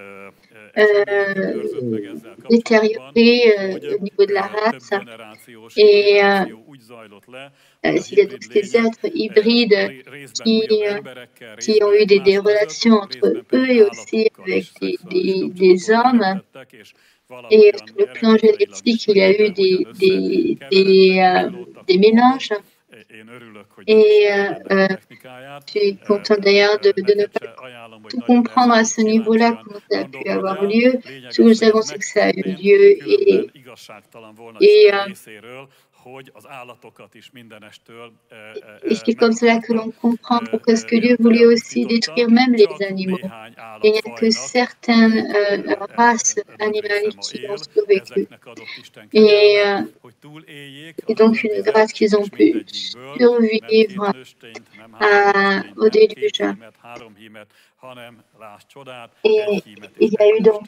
détérioré au niveau de la race. Et il y a donc ces êtres hybrides qui ont eu des relations entre eux et aussi avec des hommes. Et sur le plan génétique, il y a eu des mélanges. Et je suis content d'ailleurs de ne pas tout comprendre à ce niveau-là, comment ça a pu avoir lieu. Ce que nous savons, c'est que ça a eu lieu. Et c'est comme cela que l'on comprend pourquoi est-ce que Dieu voulait aussi détruire même les animaux. Il n'y a que certaines races animales qui ont survécu. Et donc une grâce qu'ils ont pu survivre au déluge. Et il y a eu donc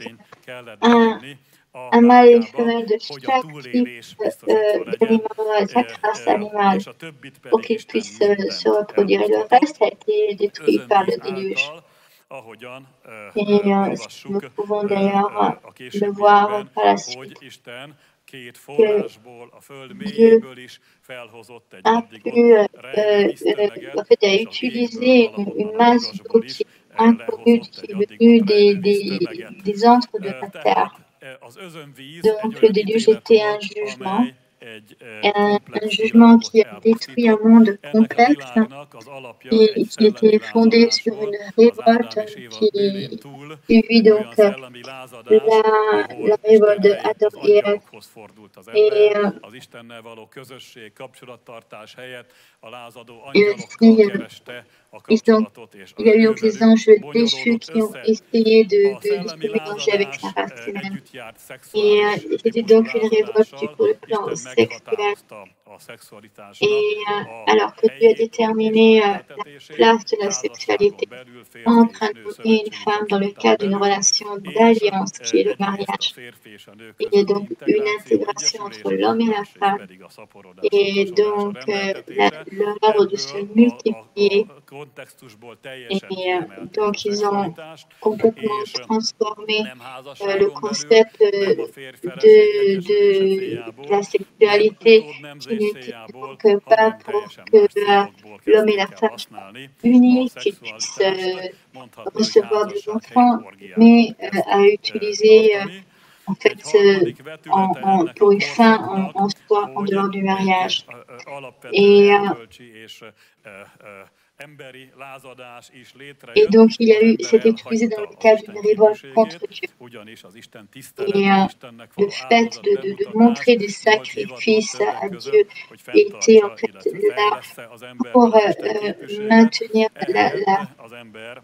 un mâle et une femelle de chaque type d'animal, chaque race animale, pour qu'ils puissent se reproduire. Et le reste a été détruit par le déluge. Et nous pouvons d'ailleurs le voir par la suite, que Dieu a utilisé une masse d'eau qui est inconnue, qui est venue des antres de la terre. Donc le déluge était un jugement un jugement qui a détruit un monde complexe et qui était fondé sur une révolte qui suivit donc la révolte de Adam et Ève. Et aussi, il y a eu donc les anges déchus qui ont essayé de se mélanger avec la race humaine. Et c'était donc une révolte pour le plan sexuel. Et alors que Dieu a déterminé la place de la sexualité entre un homme et une femme dans le cadre d'une relation d'alliance qui est le mariage, il y a donc une intégration entre l'homme et la femme et donc l'ordre de se multiplier. Et donc ils ont complètement transformé le concept de la sexualité qui n'était donc pas pour que l'homme et la femme soient unis, qu'ils puissent recevoir des enfants, mais à utiliser en fait pour une fin en soi en dehors du mariage. Et donc il y a eu, c'était utilisé dans le cadre d'une révolte contre Dieu. Et le fait de montrer des sacrifices à Dieu était en fait là pour maintenir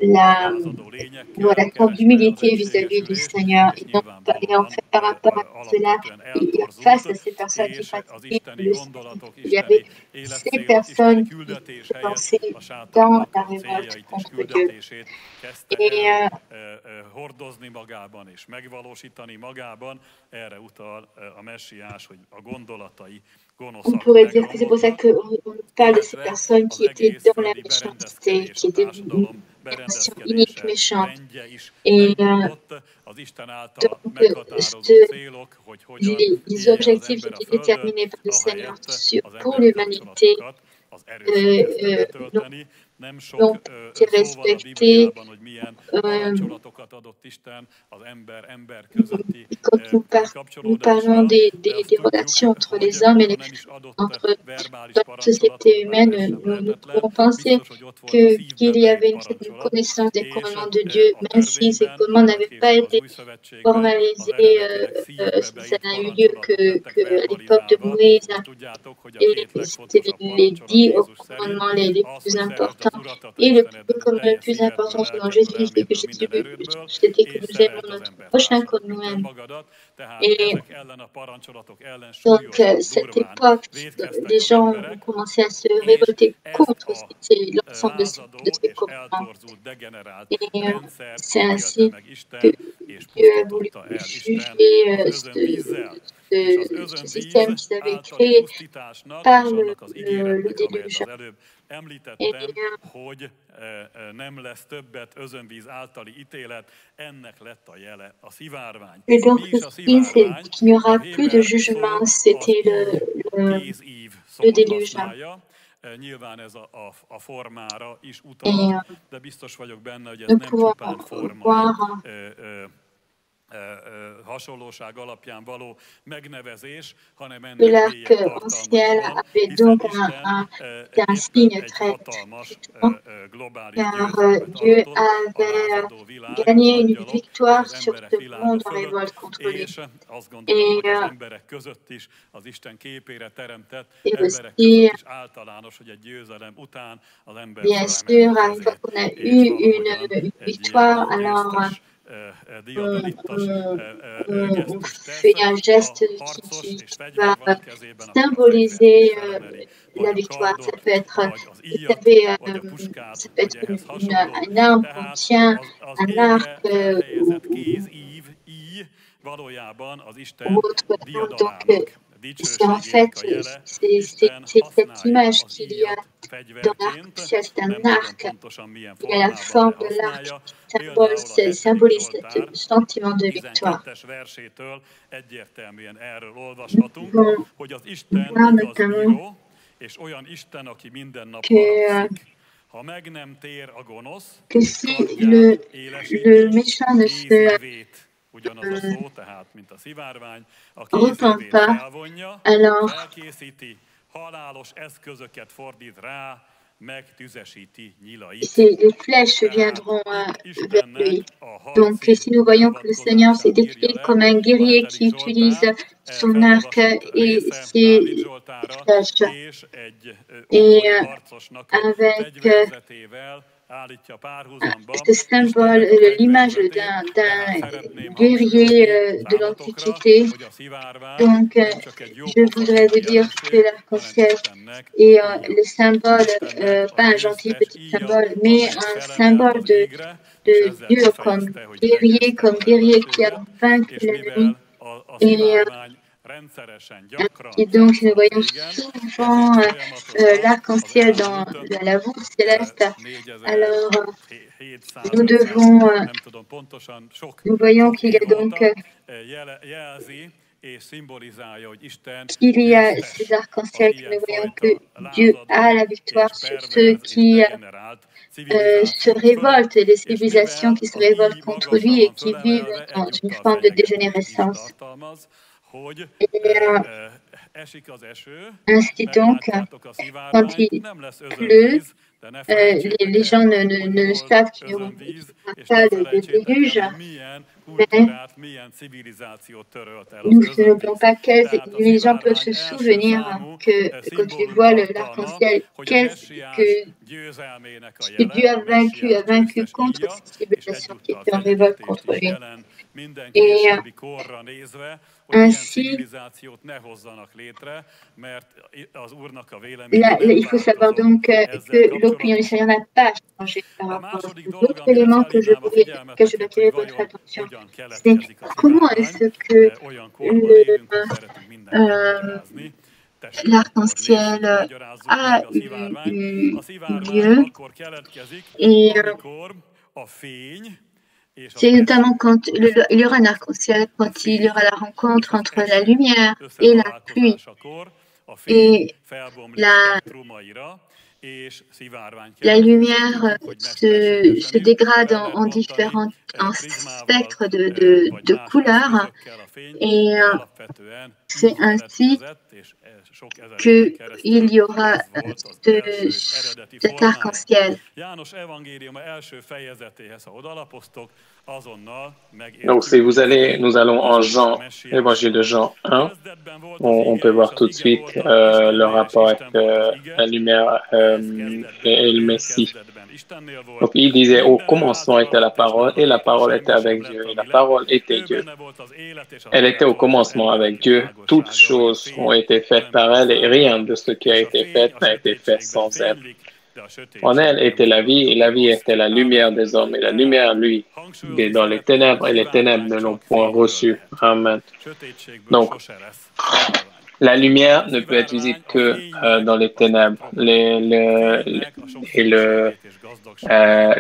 la forme d'humilité vis-à-vis du Seigneur. Et en fait, par rapport à cela, face à ces personnes qui pratiquaient le séxe, il y avait ces personnes qui pensaient dans la révolte contre Dieu. Et hordozni magában és megvalósítani magában, erre utal a messiás, hogy a gondolatai gonoszak. On pourrait dire que c'est pour ça qu'on parle de ces personnes qui étaient dans la méchanceté, qui étaient une version inique, méchante. Et les objectifs qui étaient déterminés par le Seigneur pour l'humanité n'ont été respectés. Quand nous parlons des relations entre les hommes et dans la société humaine, nous pouvons penser qu'il y avait une connaissance des commandements de Dieu, même si ces commandements n'avaient pas été formalisés, ça n'a eu lieu qu'à l'époque de Moïse, et c'était les 10 commandements les plus importants. Et le plus important selon Jésus, c'est que c'était que nous aimons notre prochain comme nous-mêmes. Et donc, cette époque, les gens ont commencé à se révolter contre l'ensemble de ces commandements. Et c'est ainsi que Dieu a voulu juger ce système qu'ils avaient créé par le déluge. Említettem, hogy nem lesz többet özönvíz általi ítélet, ennek lett a jele a szivárvány. Et donc, il n'y aura plus de jugement, c'était le déluge. Nyilván ez a formára is utal, de biztos vagyok benne, hogy ez nem csupán formai hasonlóság alapján való megnevezés, hanem ennek mélyebb tartalma van, hiszen Isten egy hatalmas globális győzelmet aratott a lázadó világ fölött, és azt gondolom, hogy az emberek között is, az Isten képére teremtett emberek között is általános, hogy egy győzelem után az ember on fait un geste qui va symboliser la victoire. Ça peut être une arme qu'on tient, un arc ou autre. Donc, c'est en fait cette image qu'il y a dans l'arc, c'est un arc. Il a la forme de l'arc qui symbolise ce sentiment de victoire. On voit notamment que si le méchant ne se ugyanaz a szó, tehát mint a szivárvány, a reprend kézévét pas, felvonja, alors felkészíti, halálos eszközöket fordít rá, megtüzesíti nyilait. les flèches viendront vers lui. Donc, ici, nous voyons que le Seigneur s'est décrit comme un guerrier qui utilise son arc et ses flèches. Et avec ce symbole, l'image d'un guerrier de l'Antiquité. Donc, je voudrais vous dire que l'arc-en-ciel est le symbole, pas un gentil petit symbole, mais un symbole de Dieu comme guerrier qui a vaincu l'ennemi. Et donc, nous voyons souvent l'arc-en-ciel dans la voûte céleste. Alors, nous voyons qu'il y a donc qu'il y a ces arcs-en-ciel que nous voyons que Dieu a la victoire sur ceux qui se révoltent et les civilisations qui se révoltent contre lui et qui vivent dans une forme de dégénérescence. Et ainsi donc, quand il pleut, les gens ne savent qu'il n'y aura pas de déluge, mais nous ne savons pas les gens peuvent se souvenir que quand tu vois l'arc-en-ciel, qu'est-ce que Dieu a vaincu contre ces civilisations qui étaient en révolte contre lui. Et ainsi, il faut savoir donc que l'opinion du Seigneur n'a pas changé par rapport à ça. L'autre élément que je veux attirer votre attention, c'est comment est-ce que l'arc-en-ciel a eu lieu. Et c'est notamment quand il y aura un arc-en-ciel, quand il y aura la rencontre entre la lumière et la pluie. Et la lumière se dégrade en différents spectres de couleurs. Et c'est ainsi qu'il y aura cet arc-en-ciel. Donc, si vous allez, nous allons en Jean, l'évangile de Jean 1. On peut voir tout de suite le rapport avec la lumière et le Messie. Donc, il disait, au commencement était la parole, et la parole était avec Dieu, et la parole était Dieu. Elle était au commencement avec Dieu. Toutes choses ont été faites par elle, et rien de ce qui a été fait n'a été fait sans elle. En elle était la vie, et la vie était la lumière des hommes, et la lumière, lui, est dans les ténèbres, et les ténèbres ne l'ont point reçue. Amen. Donc, la lumière ne peut être visible que dans les ténèbres.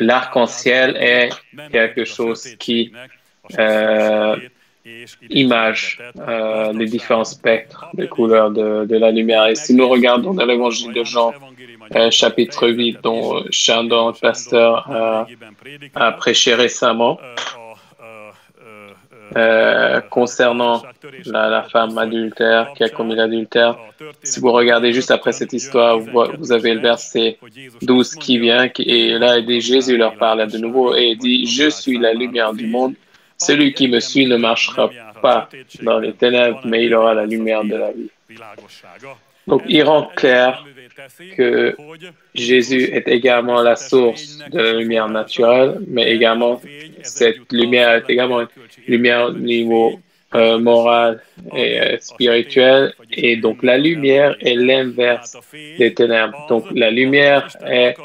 L'arc-en-ciel est quelque chose qui image les différents spectres de couleurs de la lumière. Et si nous regardons dans l'évangile de Jean, chapitre 8, dont Chandon, pasteur, a prêché récemment, concernant la femme adultère qui a commis l'adultère. Si vous regardez juste après cette histoire, vous avez le verset 12 qui vient, et là, il dit, Jésus leur parle de nouveau et il dit, « Je suis la lumière du monde. Celui qui me suit ne marchera pas dans les ténèbres, mais il aura la lumière de la vie. » Donc, il rend clair que Jésus est également la source de la lumière naturelle, mais également, cette lumière est également une lumière au niveau moral et spirituel. Et donc, la lumière est l'inverse des ténèbres. Donc, la lumière est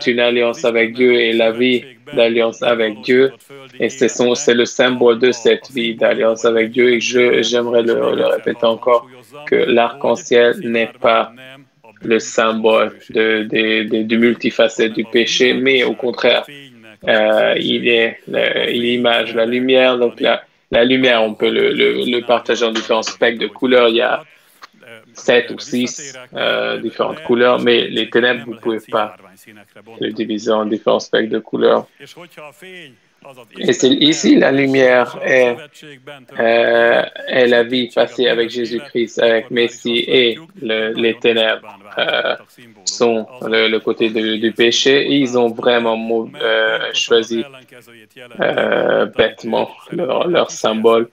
une alliance avec Dieu et la vie d'alliance avec Dieu. Et c'est le symbole de cette vie d'alliance avec Dieu. Et j'aimerais le répéter encore, que l'arc-en-ciel n'est pas le symbole du multifacette du péché, mais au contraire, il image la lumière. Donc, la lumière, on peut le partager en différents spectres de couleurs. Il y a 7 ou 6 différentes couleurs, mais les ténèbres, vous ne pouvez pas les diviser en différents spectres de couleurs. Et ici, la lumière est la vie passée avec Jésus-Christ, avec Messie, et les ténèbres sont le côté du péché. Et ils ont vraiment choisi bêtement leur symbole,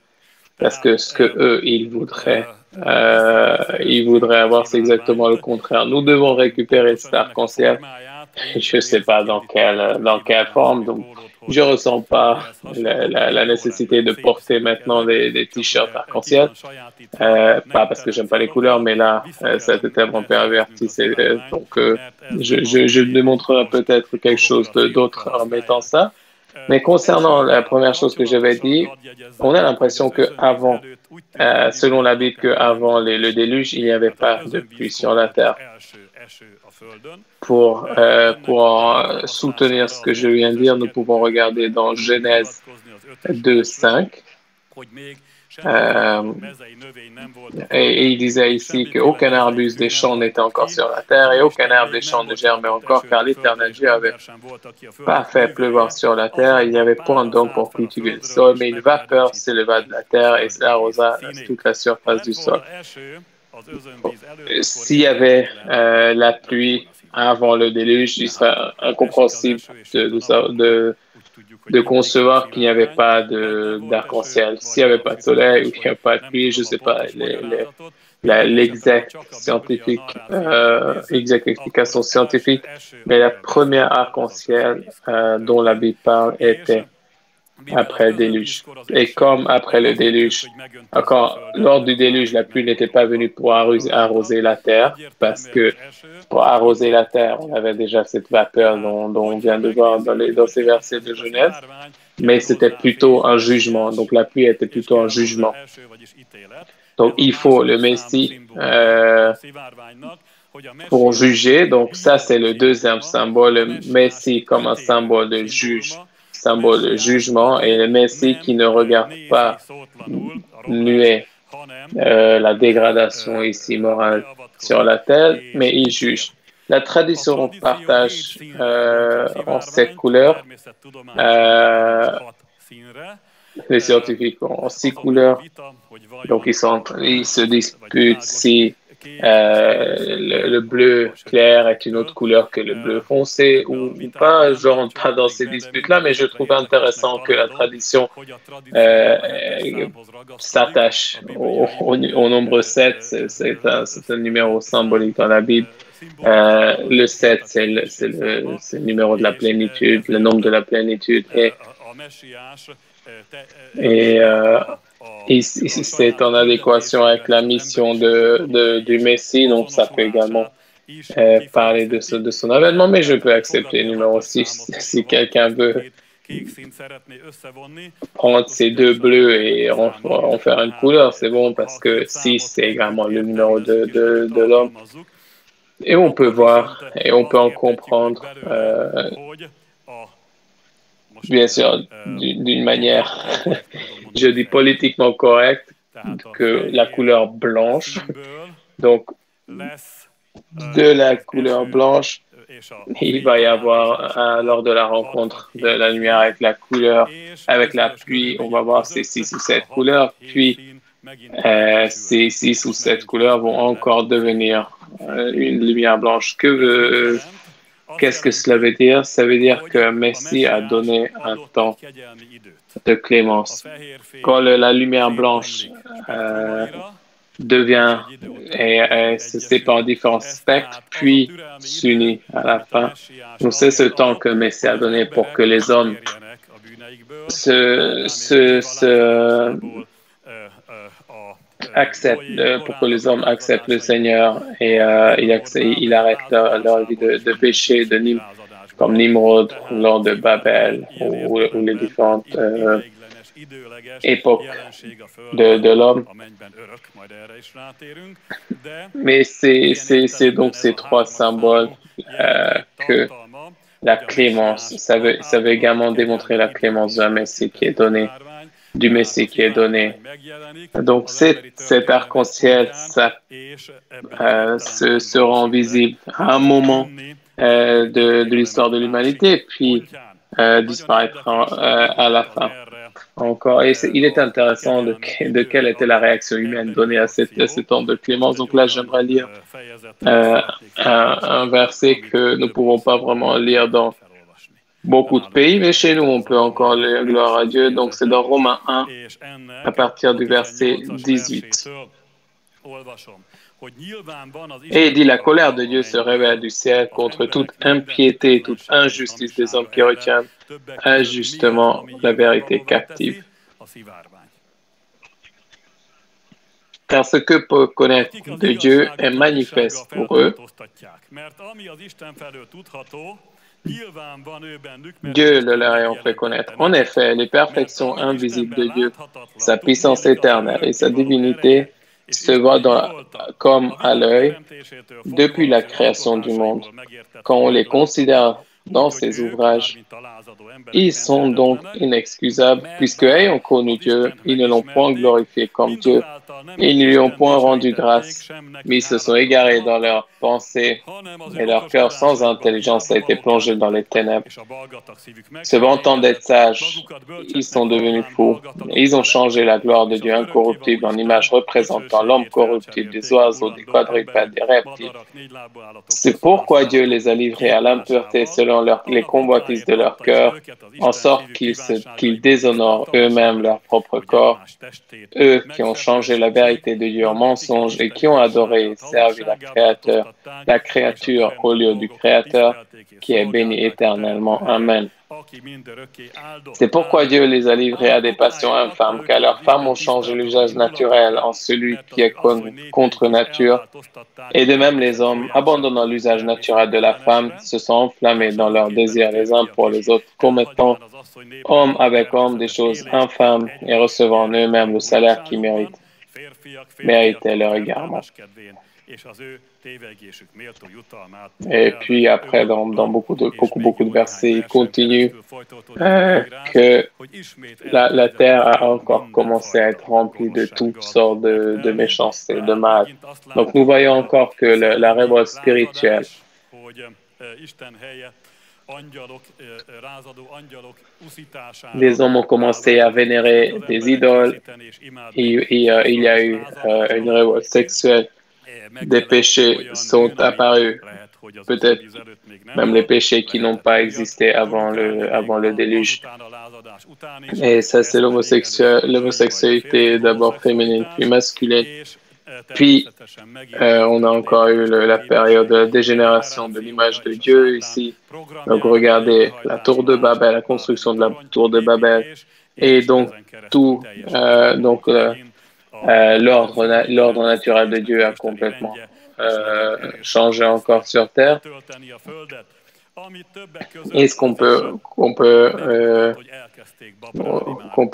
parce que ce que eux ils voudraient avoir, c'est exactement le contraire. Nous devons récupérer cet arc-en-ciel. Je ne sais pas dans quelle forme, donc je ne ressens pas la nécessité de porter maintenant des t-shirts arc-en-ciel. Pas parce que j'aime pas les couleurs, mais là, ça a été tellement perverti. Donc, je démontrerai peut-être quelque chose d'autre en mettant ça. Mais concernant la première chose que j'avais dit, on a l'impression qu'avant, selon la Bible, qu'avant le déluge, il n'y avait pas de pluie sur la terre. Pour soutenir ce que je viens de dire, nous pouvons regarder dans Genèse 2:5. Et il disait ici qu'aucun arbuste des champs n'était encore sur la terre et aucun arbre des champs ne germait encore, car l'Éternel Dieu avait pas fait pleuvoir sur la terre. Il n'y avait point d'eau pour cultiver le sol, mais une vapeur s'éleva de la terre et arrosa toute la surface du sol. S'il y avait la pluie avant le déluge, il serait incompréhensible de concevoir qu'il n'y avait pas d'arc-en-ciel. S'il n'y avait pas de soleil ou qu'il n'y avait pas de pluie, je ne sais pas l'exacte explication scientifique, mais la première arc-en-ciel dont la Bible parle était après le déluge. Et comme après le déluge, lors du déluge, la pluie n'était pas venue pour arroser la terre, parce que pour arroser la terre, on avait déjà cette vapeur dont on vient de voir dans ces versets de Genèse, mais c'était plutôt un jugement. Donc la pluie était plutôt un jugement. Donc il faut le Messie pour juger. Donc ça, c'est le deuxième symbole, le Messie comme un symbole de jugement, et le Messie qui ne regarde pas nuer la dégradation ici morale sur la terre, mais il juge. La tradition partage en 7 couleurs. Les scientifiques ont 6 couleurs. Donc ils se disputent si le bleu clair est une autre couleur que le bleu foncé ou pas. Je ne rentre pas dans ces disputes-là, mais je trouve intéressant que la tradition s'attache au nombre 7. C'est un numéro symbolique dans la Bible. Le 7, c'est le numéro de la plénitude, le nombre de la plénitude. Et c'est en adéquation avec la mission du Messie, donc ça peut également parler de son avènement, mais je peux accepter le numéro 6 si quelqu'un veut prendre ces deux bleus et en faire une couleur, c'est bon, parce que 6 c'est également le numéro de l'homme. Et on peut voir et on peut en comprendre, bien sûr, d'une manière, je dis politiquement correcte, que la couleur blanche, donc de la couleur blanche, il va y avoir, lors de la rencontre de la lumière avec la couleur, avec la pluie, on va voir ces 6 ou 7 couleurs, puis ces 6 ou 7 couleurs vont encore devenir une lumière blanche. Qu'est-ce que cela veut dire? Ça veut dire que Messie a donné un temps de clémence. Quand la lumière blanche devient et se sépare en différents spectres, puis s'unit à la fin. Donc c'est ce temps que Messie a donné pour que les hommes acceptent le Seigneur et il arrête leur vie de péché, comme Nimrod lors de Babel ou les différentes époques de l'homme. Mais c'est donc ces 3 symboles que la clémence, ça veut également démontrer la clémence d'un Messie qui est donné, du Messie qui est donné. Donc cet arc-en-ciel se rend visible à un moment de l'histoire de l'humanité, puis disparaîtra à la fin. Encore, et il est intéressant de quelle était la réaction humaine donnée à ce temps de clémence. Donc là, j'aimerais lire un verset que nous ne pouvons pas vraiment lire dans beaucoup de pays, mais chez nous, on peut encore lire gloire à Dieu. Donc c'est dans Romains 1, à partir du verset 18. Et il dit, la colère de Dieu se révèle du ciel contre toute impiété, toute injustice des hommes qui retiennent injustement la vérité captive. Car ce que peut connaître de Dieu est manifeste pour eux. Dieu le leur ayant fait connaître. En effet, les perfections invisibles de Dieu, sa puissance éternelle et sa divinité se voient comme à l'œil depuis la création du monde. Quand on les considère dans ses ouvrages, ils sont donc inexcusables, puisque ayant connu Dieu, ils ne l'ont point glorifié comme Dieu, et ils ne lui ont point rendu grâce, mais ils se sont égarés dans leurs pensées, et leur cœur sans intelligence a été plongé dans les ténèbres. Se vantant d'être sages, ils sont devenus fous, et ils ont changé la gloire de Dieu incorruptible en image représentant l'homme corruptible, des oiseaux, des quadrupèdes, des reptiles. C'est pourquoi Dieu les a livrés à l'impureté selon les convoitises de leur cœur, en sorte qu'ils déshonorent eux-mêmes leur propre corps, eux qui ont changé la vérité de Dieu en mensonge et qui ont adoré et servi la créature au lieu du Créateur, qui est béni éternellement. Amen. C'est pourquoi Dieu les a livrés à des passions infâmes, car leurs femmes ont changé l'usage naturel en celui qui est contre nature. Et de même les hommes, abandonnant l'usage naturel de la femme, se sont enflammés dans leurs désirs les uns pour les autres, commettant homme avec homme des choses infâmes et recevant en eux-mêmes le salaire qu'ils méritaient leur égarement. Et puis après, dans beaucoup de versets, il continue que la terre a encore commencé à être remplie de toutes sortes de méchanceté, de mal. Donc nous voyons encore que la révolte spirituelle, les hommes ont commencé à vénérer des idoles. Il y a eu une révolte sexuelle. Des péchés sont apparus, peut-être même les péchés qui n'ont pas existé avant le déluge. Et ça, c'est l'homosexualité d'abord féminine, puis masculine. Puis, on a encore eu la période de la dégénération de l'image de Dieu ici. Donc, regardez la tour de Babel, la construction de la tour de Babel. Et donc, l'ordre naturel de Dieu a complètement changé encore sur terre. Et ce qu'on peut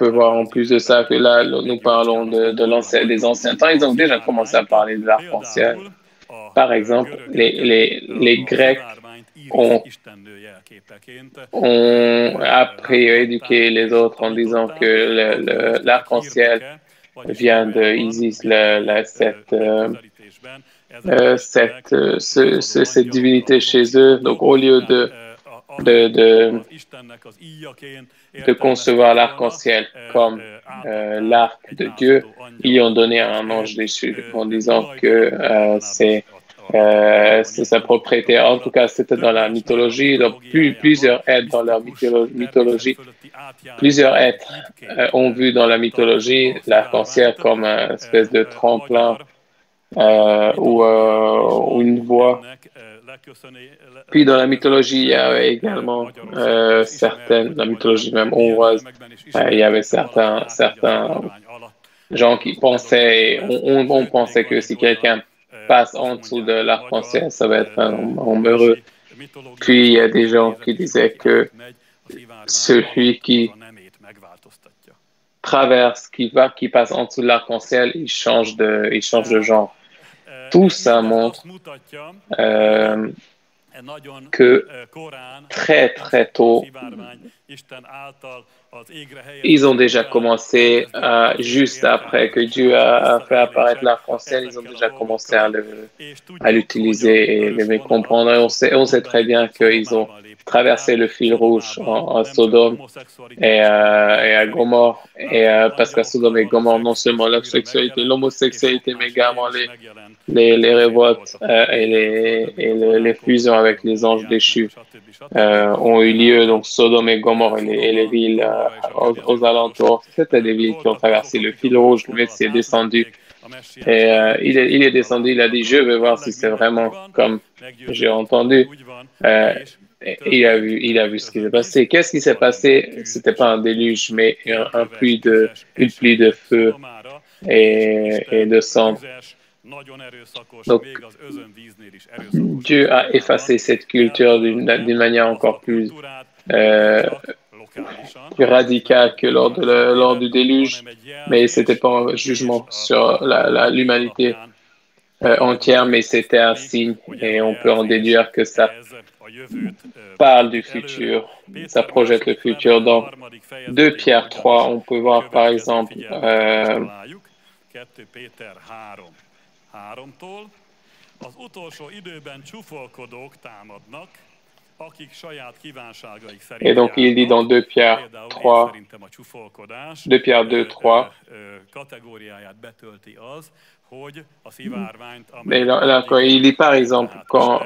voir en plus de ça, que là, nous parlons des anciens temps, ils ont déjà commencé à parler de l'arc-en-ciel. Par exemple, les Grecs ont appris à éduquer les autres en disant que l'arc-en-ciel vient de Isis, cette divinité chez eux. Donc, au lieu de concevoir l'arc-en-ciel comme l'arc de Dieu, ils ont donné à un ange déchu en disant que c'est sa propriété. En tout cas, c'était dans la mythologie. Donc, plusieurs êtres dans leur mythologie, plusieurs êtres ont vu dans la mythologie l'arc-en-ciel comme une espèce de tremplin ou une voie. Puis dans la mythologie, il y avait également la mythologie même hongroise, il y avait certains gens qui pensaient, on pensait que si quelqu'un passe en dessous de l'arc-en-ciel, ça va être un homme heureux. Puis il y a des gens qui disaient que celui qui traverse, qui passe en dessous de l'arc-en-ciel, il change de genre. Tout ça montre que très très tôt, ils ont déjà commencé, juste après que Dieu a fait apparaître l'arc-en-ciel, ils ont déjà commencé à l'utiliser et le comprendre. Et on sait très bien qu'ils ont traverser le fil rouge en Sodome et à Gomorre. Et parce qu'à Sodome et Gomorre, non seulement la sexualité, l'homosexualité, mais également les révoltes et les fusions avec les anges déchus ont eu lieu. Donc Sodome et Gomorre et les villes aux alentours, c'était des villes qui ont traversé le fil rouge. Le Messie est descendu et il est descendu, il a dit, je veux voir si c'est vraiment comme j'ai entendu. Il a vu ce qui s'est passé. Qu'est-ce qui s'est passé? C'était pas un déluge, mais une pluie de feu et de sang. Donc, Dieu a effacé cette culture d'une manière encore plus radicale que lors du déluge, mais c'était pas un jugement sur l'humanité entière, mais c'était un signe et on peut en déduire que ça parle du futur, ça projette le futur. Dans 2 Pierre 3, on peut voir par exemple 2 Péter 3-tól. Az utolsó időben csúfolkodók támadnak, akik saját kívánságaik szerint et donc il dit dans 2 Pierre 3, 2 Pierre 2, 3, kategóriáját betölti az, hogy a szivárványt, et là, quand il dit par exemple, quand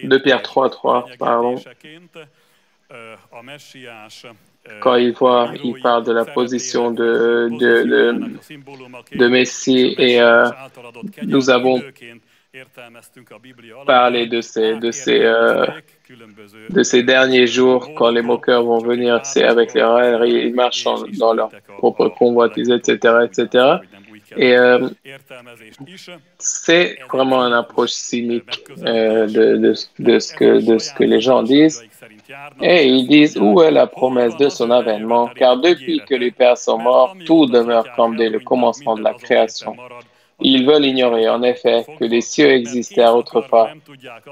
2 Pierre 3, 3, pardon, quand il parle de la position de Messie et nous avons parlé de ces derniers jours quand les moqueurs vont venir, c'est avec les railleries, ils marchent dans leur propre convoitise, etc., etc. Et c'est vraiment une approche cynique de ce que les gens disent. Et ils disent, où est la promesse de son avènement? Car depuis que les pères sont morts, tout demeure comme dès le commencement de la création. Ils veulent ignorer, en effet, que les cieux existèrent autrefois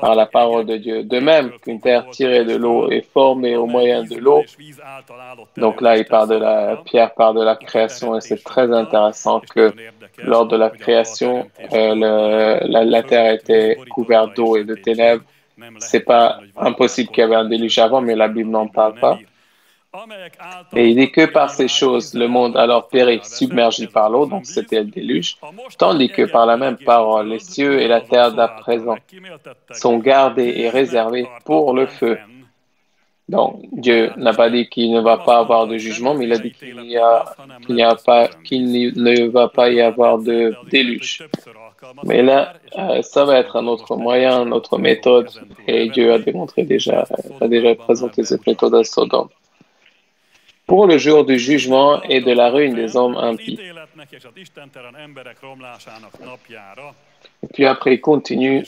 par la parole de Dieu. De même qu'une terre tirée de l'eau est formée au moyen de l'eau. Donc là, Pierre parle de la création et c'est très intéressant que lors de la création, la terre était couverte d'eau et de ténèbres. C'est pas impossible qu'il y avait un déluge avant, mais la Bible n'en parle pas. Et il dit que par ces choses, le monde alors périt submergé par l'eau, donc c'était le déluge, tandis que par la même parole, les cieux et la terre d'à présent sont gardés et réservés pour le feu. Donc, Dieu n'a pas dit qu'il ne va pas avoir de jugement, mais il a dit qu'il ne va pas y avoir de déluge. Mais là, ça va être un autre moyen, une autre méthode, et Dieu a déjà présenté cette méthode à Sodome. Pour le jour du jugement et de la ruine des hommes impies. Et puis après, il continue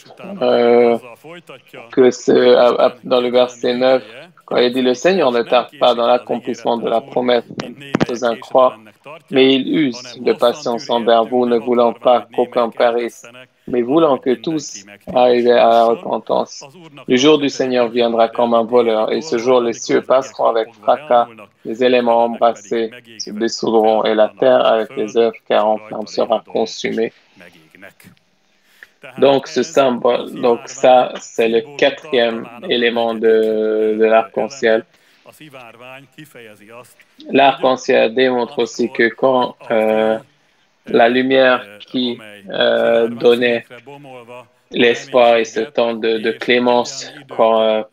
dans le verset 9, quand il dit « Le Seigneur ne tarde pas dans l'accomplissement de la promesse aux incroits, mais il use de patience envers vous, ne voulant pas qu'aucun périsse, mais voulant que tous arrivent à la repentance. Le jour du Seigneur viendra comme un voleur, et ce jour les cieux passeront avec fracas, les éléments embrassés se dissoudront, et la terre avec les œuvres qu'elle renferme sera consumée. » Donc, ce symbole, donc ça, c'est le 4e élément de l'arc-en-ciel. L'arc-en-ciel démontre aussi que quand la lumière qui donnait l'espoir et ce temps de clémence, quand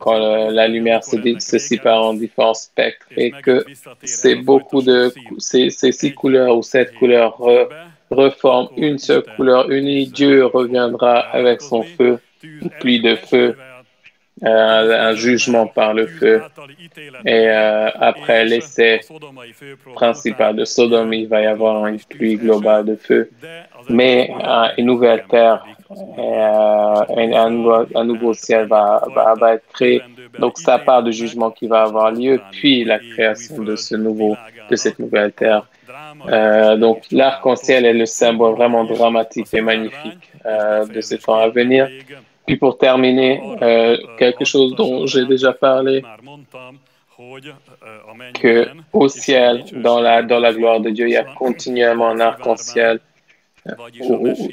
la lumière se sépare en différents spectres, et que ces 6 couleurs ou 7 couleurs reforment une seule couleur unie, Dieu reviendra avec son feu, une pluie de feu, un jugement par le feu. Et après l'essai principal de Sodome, il va y avoir une pluie globale de feu. Mais une nouvelle terre, un nouveau ciel va être créé. Donc ça part du jugement qui va avoir lieu, puis la création de cette nouvelle terre. Donc l'arc-en-ciel est le symbole vraiment dramatique et magnifique de ce temps à venir. Puis pour terminer, quelque chose dont j'ai déjà parlé, que au ciel, dans la gloire de Dieu, il y a continuellement un arc-en-ciel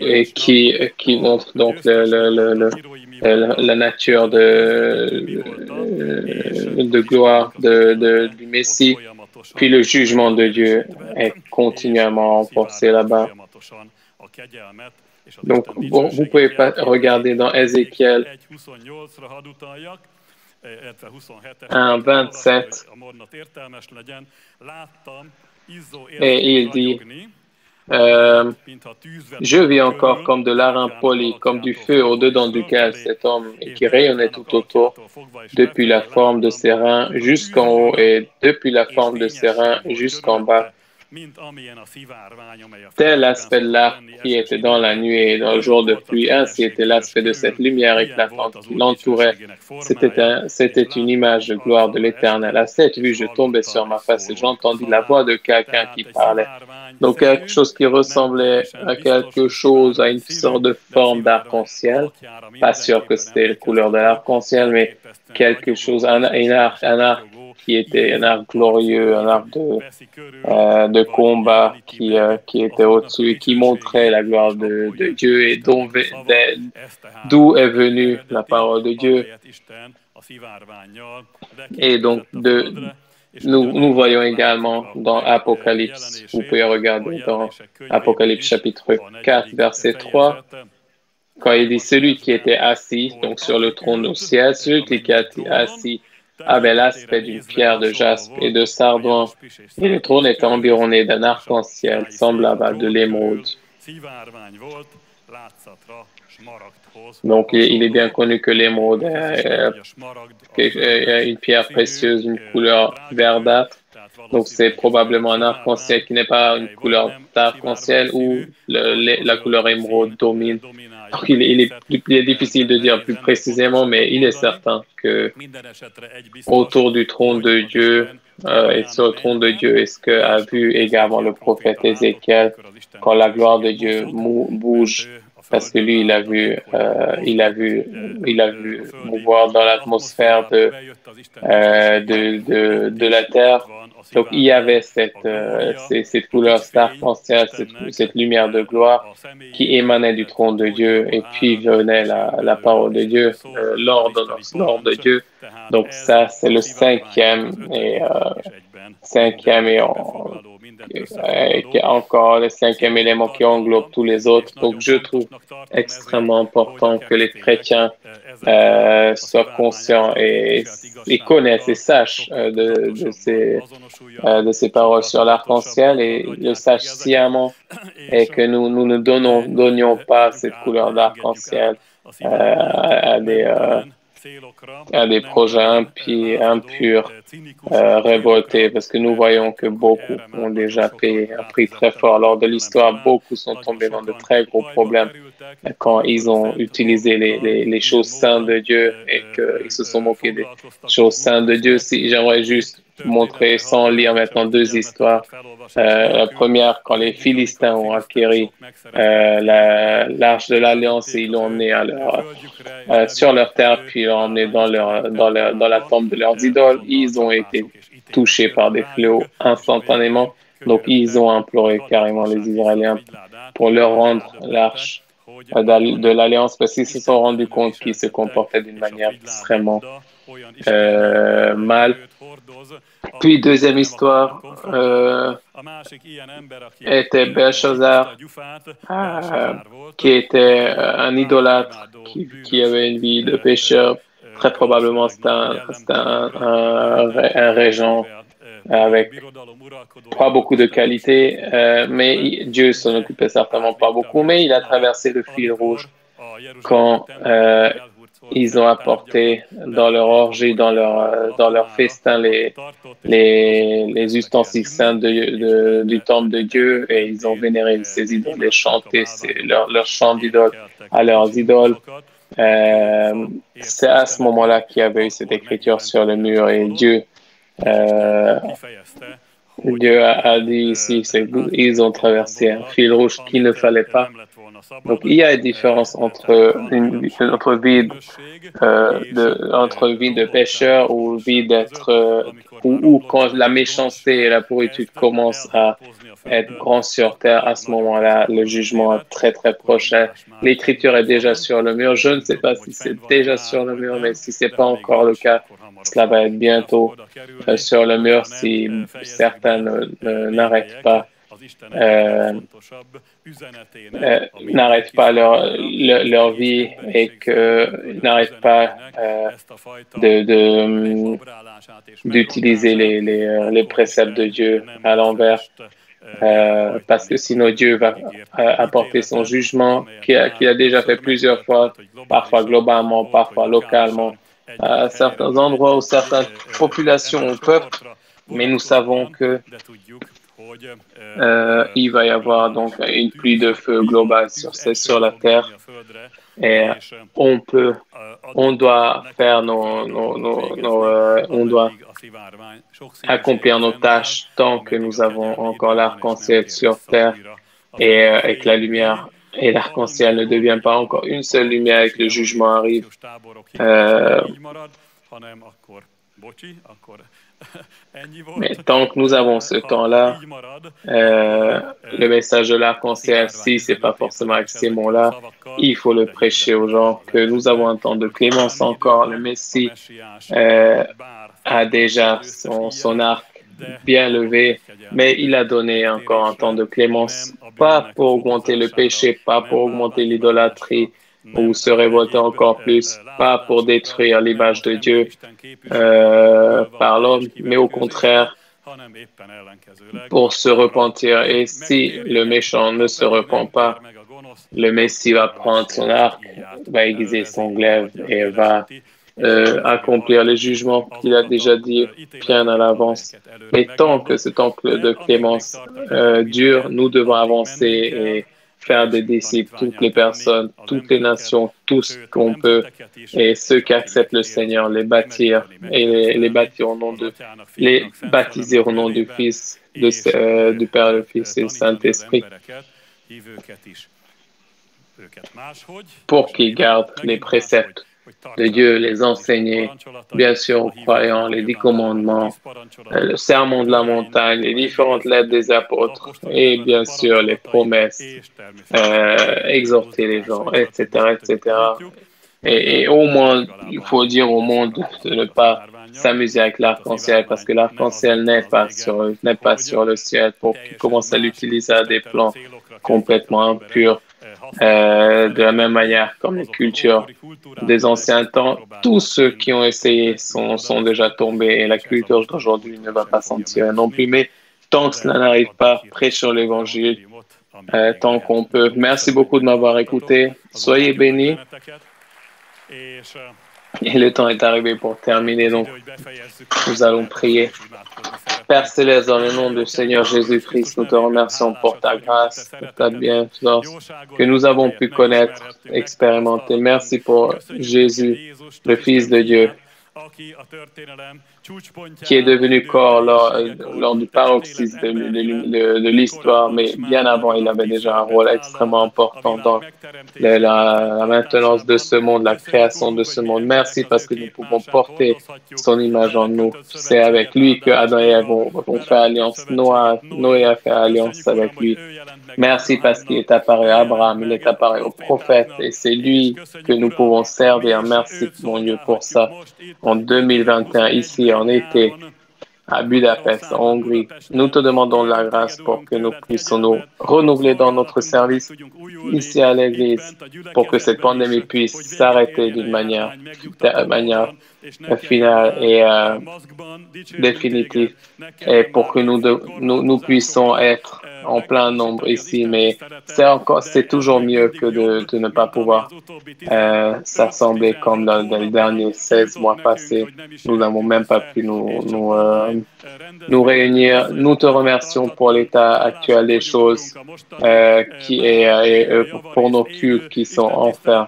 et qui montre donc la nature de gloire du Messie. Puis le jugement de Dieu est continuellement renforcé là-bas. Donc, bon, vous pouvez pas regarder dans Ézéchiel 1:27 et il dit je vis encore comme de l'airain poli, comme du feu au-dedans duquel cet homme qui rayonnait tout autour, depuis la forme de ses reins jusqu'en haut et depuis la forme de ses reins jusqu'en bas. Tel l'aspect de l'arc qui était dans la nuit et dans le jour de pluie, ainsi était l'aspect de cette lumière éclatante qui l'entourait. C'était une image de gloire de l'Éternel. À cette vue, je tombais sur ma face et j'entendis la voix de quelqu'un qui parlait. Donc, quelque chose qui ressemblait à quelque chose, à une sorte de forme d'arc-en-ciel. Pas sûr que c'était la couleur de l'arc-en-ciel, mais quelque chose, un arc qui était un arc glorieux, un arc de combat qui était au-dessus, qui montrait la gloire de Dieu et d'où est venue la parole de Dieu. Et donc, nous voyons également dans Apocalypse, vous pouvez regarder dans Apocalypse chapitre 4, verset 3, quand il dit celui qui était assis, donc sur le trône au ciel, celui qui était assis avait l'aspect d'une pierre de jaspe et de sardouin, et le trône était environné d'un arc-en-ciel semblable à de l'émeraude. Donc, il est bien connu que l'émeraude est une pierre précieuse, une couleur verdâtre. Donc, c'est probablement un arc-en-ciel qui n'est pas une couleur d'arc-en-ciel où la couleur émeraude domine. Donc, il est difficile de dire plus précisément, mais il est certain que autour du trône de Dieu et sur le trône de Dieu, est ce qu'a vu également le prophète Ézéchiel quand la gloire de Dieu bouge, parce que lui, il a vu mouvoir dans l'atmosphère de la terre. Donc, il y avait cette couleur arc-en-ciel, cette lumière de gloire qui émanait du trône de Dieu, et puis venait la parole de Dieu, l'ordre de Dieu. Donc, ça, c'est le cinquième et encore le cinquième élément qui englobe tous les autres. Donc, je trouve extrêmement important que les chrétiens soient conscients et connaissent et sachent de ces paroles sur l'arc-en-ciel et le sachent sciemment, et que nous ne donnions pas cette couleur d'arc-en-ciel à des projets impurs, révoltés, parce que nous voyons que beaucoup ont déjà payé un prix très fort lors de l'histoire. Beaucoup sont tombés dans de très gros problèmes quand ils ont utilisé les choses saintes de Dieu et qu'ils se sont moqués des choses saintes de Dieu. Si j'aimerais juste montrer, sans lire maintenant, deux histoires. La première, quand les Philistins ont acquéri l'arche de l'Alliance, et ils l'ont emmené sur leur terre, puis ils l'ont emmené dans la tombe de leurs idoles. Ils ont été touchés par des fléaux instantanément. Donc, ils ont imploré carrément les Israéliens pour leur rendre l'arche de l'Alliance, parce qu'ils se sont rendus compte qu'ils se comportaient d'une manière extrêmement mal. Puis, deuxième histoire, était Belshazzar, qui était un idolâtre, qui avait une vie de pécheur. Très probablement, c'était un régent avec pas beaucoup de qualités, mais Dieu s'en occupait certainement pas beaucoup, mais il a traversé le fil rouge quand ils ont apporté dans leur orgie, dans leur festin, les ustensiles saints du temple de Dieu, et ils ont vénéré ces idoles et chanté leur chant d'idoles à leurs idoles. C'est à ce moment-là qu'il y avait eu cette écriture sur le mur, et Dieu a dit ici, ils ont traversé un fil rouge qu'il ne fallait pas Donc, il y a une différence entre notre vie entre vie de pécheur ou vie d'être ou quand la méchanceté et la pourritude commencent à être grands sur terre, à ce moment-là, le jugement est très, très proche. L'écriture est déjà sur le mur. Je ne sais pas si c'est déjà sur le mur, mais si c'est pas encore le cas, cela va être bientôt sur le mur si certains n'arrêtent pas leur vie et qu'ils n'arrêtent pas d'utiliser les préceptes de Dieu à l'envers. Parce que sinon Dieu va apporter son jugement qu'il a déjà fait plusieurs fois, parfois globalement, parfois localement, à certains endroits ou certaines populations ou peuples, mais nous savons que il va y avoir donc une pluie de feu globale sur la terre et on doit faire on doit accomplir nos tâches tant que nous avons encore l'arc-en-ciel sur terre et que la lumière et l'arc-en-ciel ne devient pas encore une seule lumière et que le jugement arrive. Mais tant que nous avons ce temps-là, le message de l'arc-en-ciel, si c'est pas forcément avec ces mots-là, il faut le prêcher aux gens que nous avons un temps de clémence encore. Le Messie a déjà son arc bien levé, mais il a donné encore un temps de clémence, pas pour augmenter le péché, pas pour augmenter l'idolâtrie, ou se révolter encore plus, pas pour détruire l'image de Dieu par l'homme, mais au contraire, pour se repentir. Et si le méchant ne se repent pas, le Messie va prendre son arc, va aiguiser son glaive et va accomplir les jugements qu'il a déjà dit bien à l'avance. Mais tant que ce temple de clémence dure, nous devons avancer et faire des disciples, toutes les personnes, toutes les nations, tout ce qu'on peut, et ceux qui acceptent le Seigneur, les bâtir et les bâtir au nom les baptiser au nom du Fils, du Père, le Fils et le Saint-Esprit, pour qu'ils gardent les préceptes de Dieu, les enseigner, bien sûr, aux croyants, les 10 commandements, le sermon de la montagne, les différentes lettres des apôtres et bien sûr les promesses, exhorter les gens, etc., etc. Et au moins, il faut dire au monde de ne pas s'amuser avec l'arc-en-ciel parce que l'arc-en-ciel n'est pas sur le ciel pour qu'ils commencent à l'utiliser à des plans complètement impurs. De la même manière comme les cultures des anciens temps, tous ceux qui ont essayé sont déjà tombés et la culture d'aujourd'hui ne va pas s'en tirer non plus. Mais tant que cela n'arrive pas, prêchons l'évangile tant qu'on peut. Merci beaucoup de m'avoir écouté. Soyez bénis. Et le temps est arrivé pour terminer, donc nous allons prier. Père Céleste, dans le nom du Seigneur Jésus-Christ, nous te remercions pour ta grâce, pour ta bienfaisance que nous avons pu connaître, expérimenter. Merci pour Jésus, le Fils de Dieu, qui est devenu corps lors du paroxysme de l'histoire, mais bien avant, il avait déjà un rôle extrêmement important dans la maintenance de ce monde, la création de ce monde. Merci parce que nous pouvons porter son image en nous. C'est avec lui que Adam et Ève ont fait alliance. Noé a fait alliance avec lui. Merci parce qu'il est apparu à Abraham, il est apparu aux prophètes et c'est lui que nous pouvons servir. Merci, mon Dieu, pour ça. En 2021, ici, en été, à Budapest, en Hongrie, nous te demandons la grâce pour que nous puissions nous renouveler dans notre service ici à l'Église, pour que cette pandémie puisse s'arrêter d'une manière finale et définitive, et pour que nous puissions être en plein nombre ici, mais c'est toujours mieux que de ne pas pouvoir s'assembler comme dans les derniers 16 mois passés. Nous n'avons même pas pu nous réunir. Nous te remercions pour l'état actuel des choses pour nos cultes qui sont enfin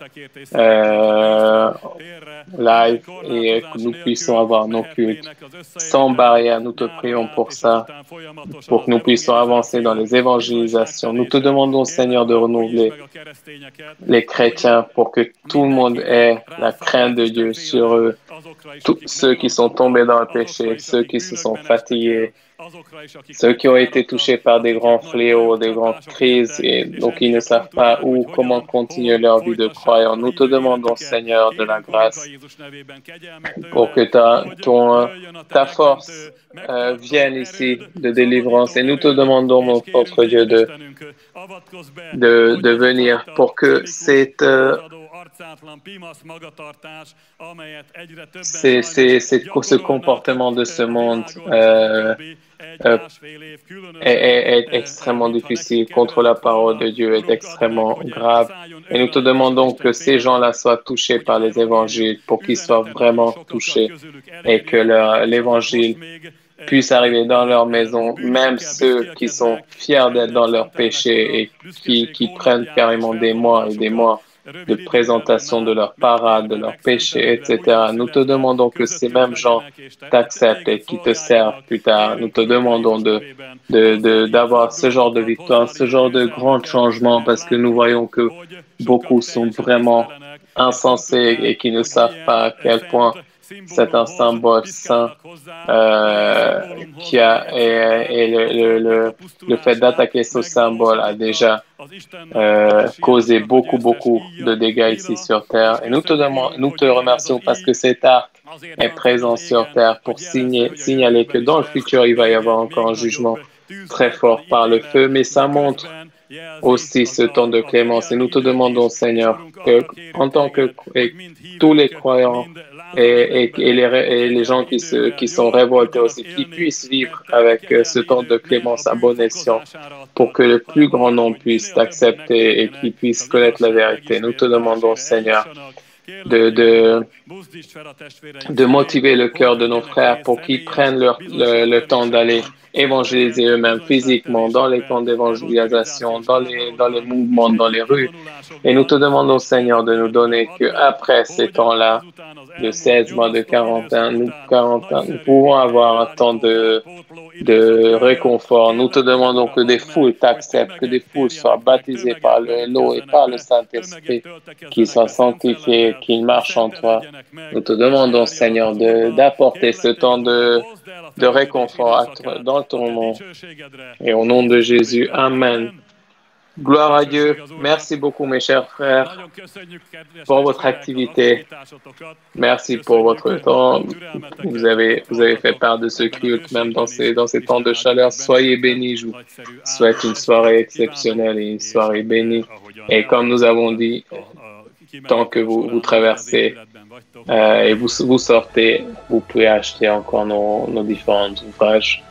live et que nous puissions avoir nos cultes sans barrière. Nous te prions pour ça, pour que nous puissions avancer dans les les évangélisations. Nous te demandons, Seigneur, de renouveler les chrétiens pour que tout le monde ait la crainte de Dieu sur eux, tous ceux qui sont tombés dans le péché, ceux qui se sont fatigués, ceux qui ont été touchés par des grands fléaux, des grandes crises, et donc ils ne savent pas où, comment continuer leur vie de croyant. Nous te demandons, Seigneur, de la grâce pour que ta force vienne ici de délivrance. Et nous te demandons, mon propre Dieu, de venir pour que ce comportement de ce monde est extrêmement difficile, contre la parole de Dieu est extrêmement grave. Et nous te demandons que ces gens-là soient touchés par les évangiles, pour qu'ils soient vraiment touchés et que l'évangile puisse arriver dans leur maison, même ceux qui sont fiers d'être dans leur péché et qui prennent carrément des mois et des mois de présentation de leur parade, de leur péché, etc. Nous te demandons que ces mêmes gens t'acceptent et qui te servent plus tard. Nous te demandons d'avoir ce genre de victoire, ce genre de grand changement, parce que nous voyons que beaucoup sont vraiment insensés et qui ne savent pas à quel point c'est un symbole saint le fait d'attaquer ce symbole a déjà causé beaucoup de dégâts ici sur Terre. Et nous te remercions parce que cet arc est présent sur Terre pour signaler que dans le futur, il va y avoir encore un jugement très fort par le feu, mais ça montre aussi ce temps de clémence. Et nous te demandons, Seigneur, que en tant que tous les croyants et les gens qui sont révoltés aussi, qui puissent vivre avec ce temps de clémence à bon escient pour que le plus grand nombre puisse t'accepter et qu'ils puissent connaître la vérité. Nous te demandons, Seigneur, de motiver le cœur de nos frères pour qu'ils prennent le temps d'aller évangéliser eux-mêmes physiquement dans les camps d'évangélisation, dans les mouvements, dans les rues. Et nous te demandons, Seigneur, de nous donner qu'après ces temps-là, de 16 mois, de 40 ans, nous pouvons avoir un temps de réconfort. Nous te demandons que des foules t'acceptent, que des foules soient baptisées par l'eau et par le Saint-Esprit, qu'ils soient sanctifiés, qu'ils marchent en toi. Nous te demandons, Seigneur, d'apporter ce temps de réconfort dans ton nom. Et au nom de Jésus, Amen. Gloire à Dieu. Merci beaucoup, mes chers frères, pour votre activité. Merci pour votre temps. Vous avez fait part de ce culte, même dans ces temps de chaleur. Soyez bénis. Je vous souhaite une soirée exceptionnelle et une soirée bénie. Et comme nous avons dit, tant que vous traversez et vous sortez, vous pouvez acheter encore nos différents ouvrages.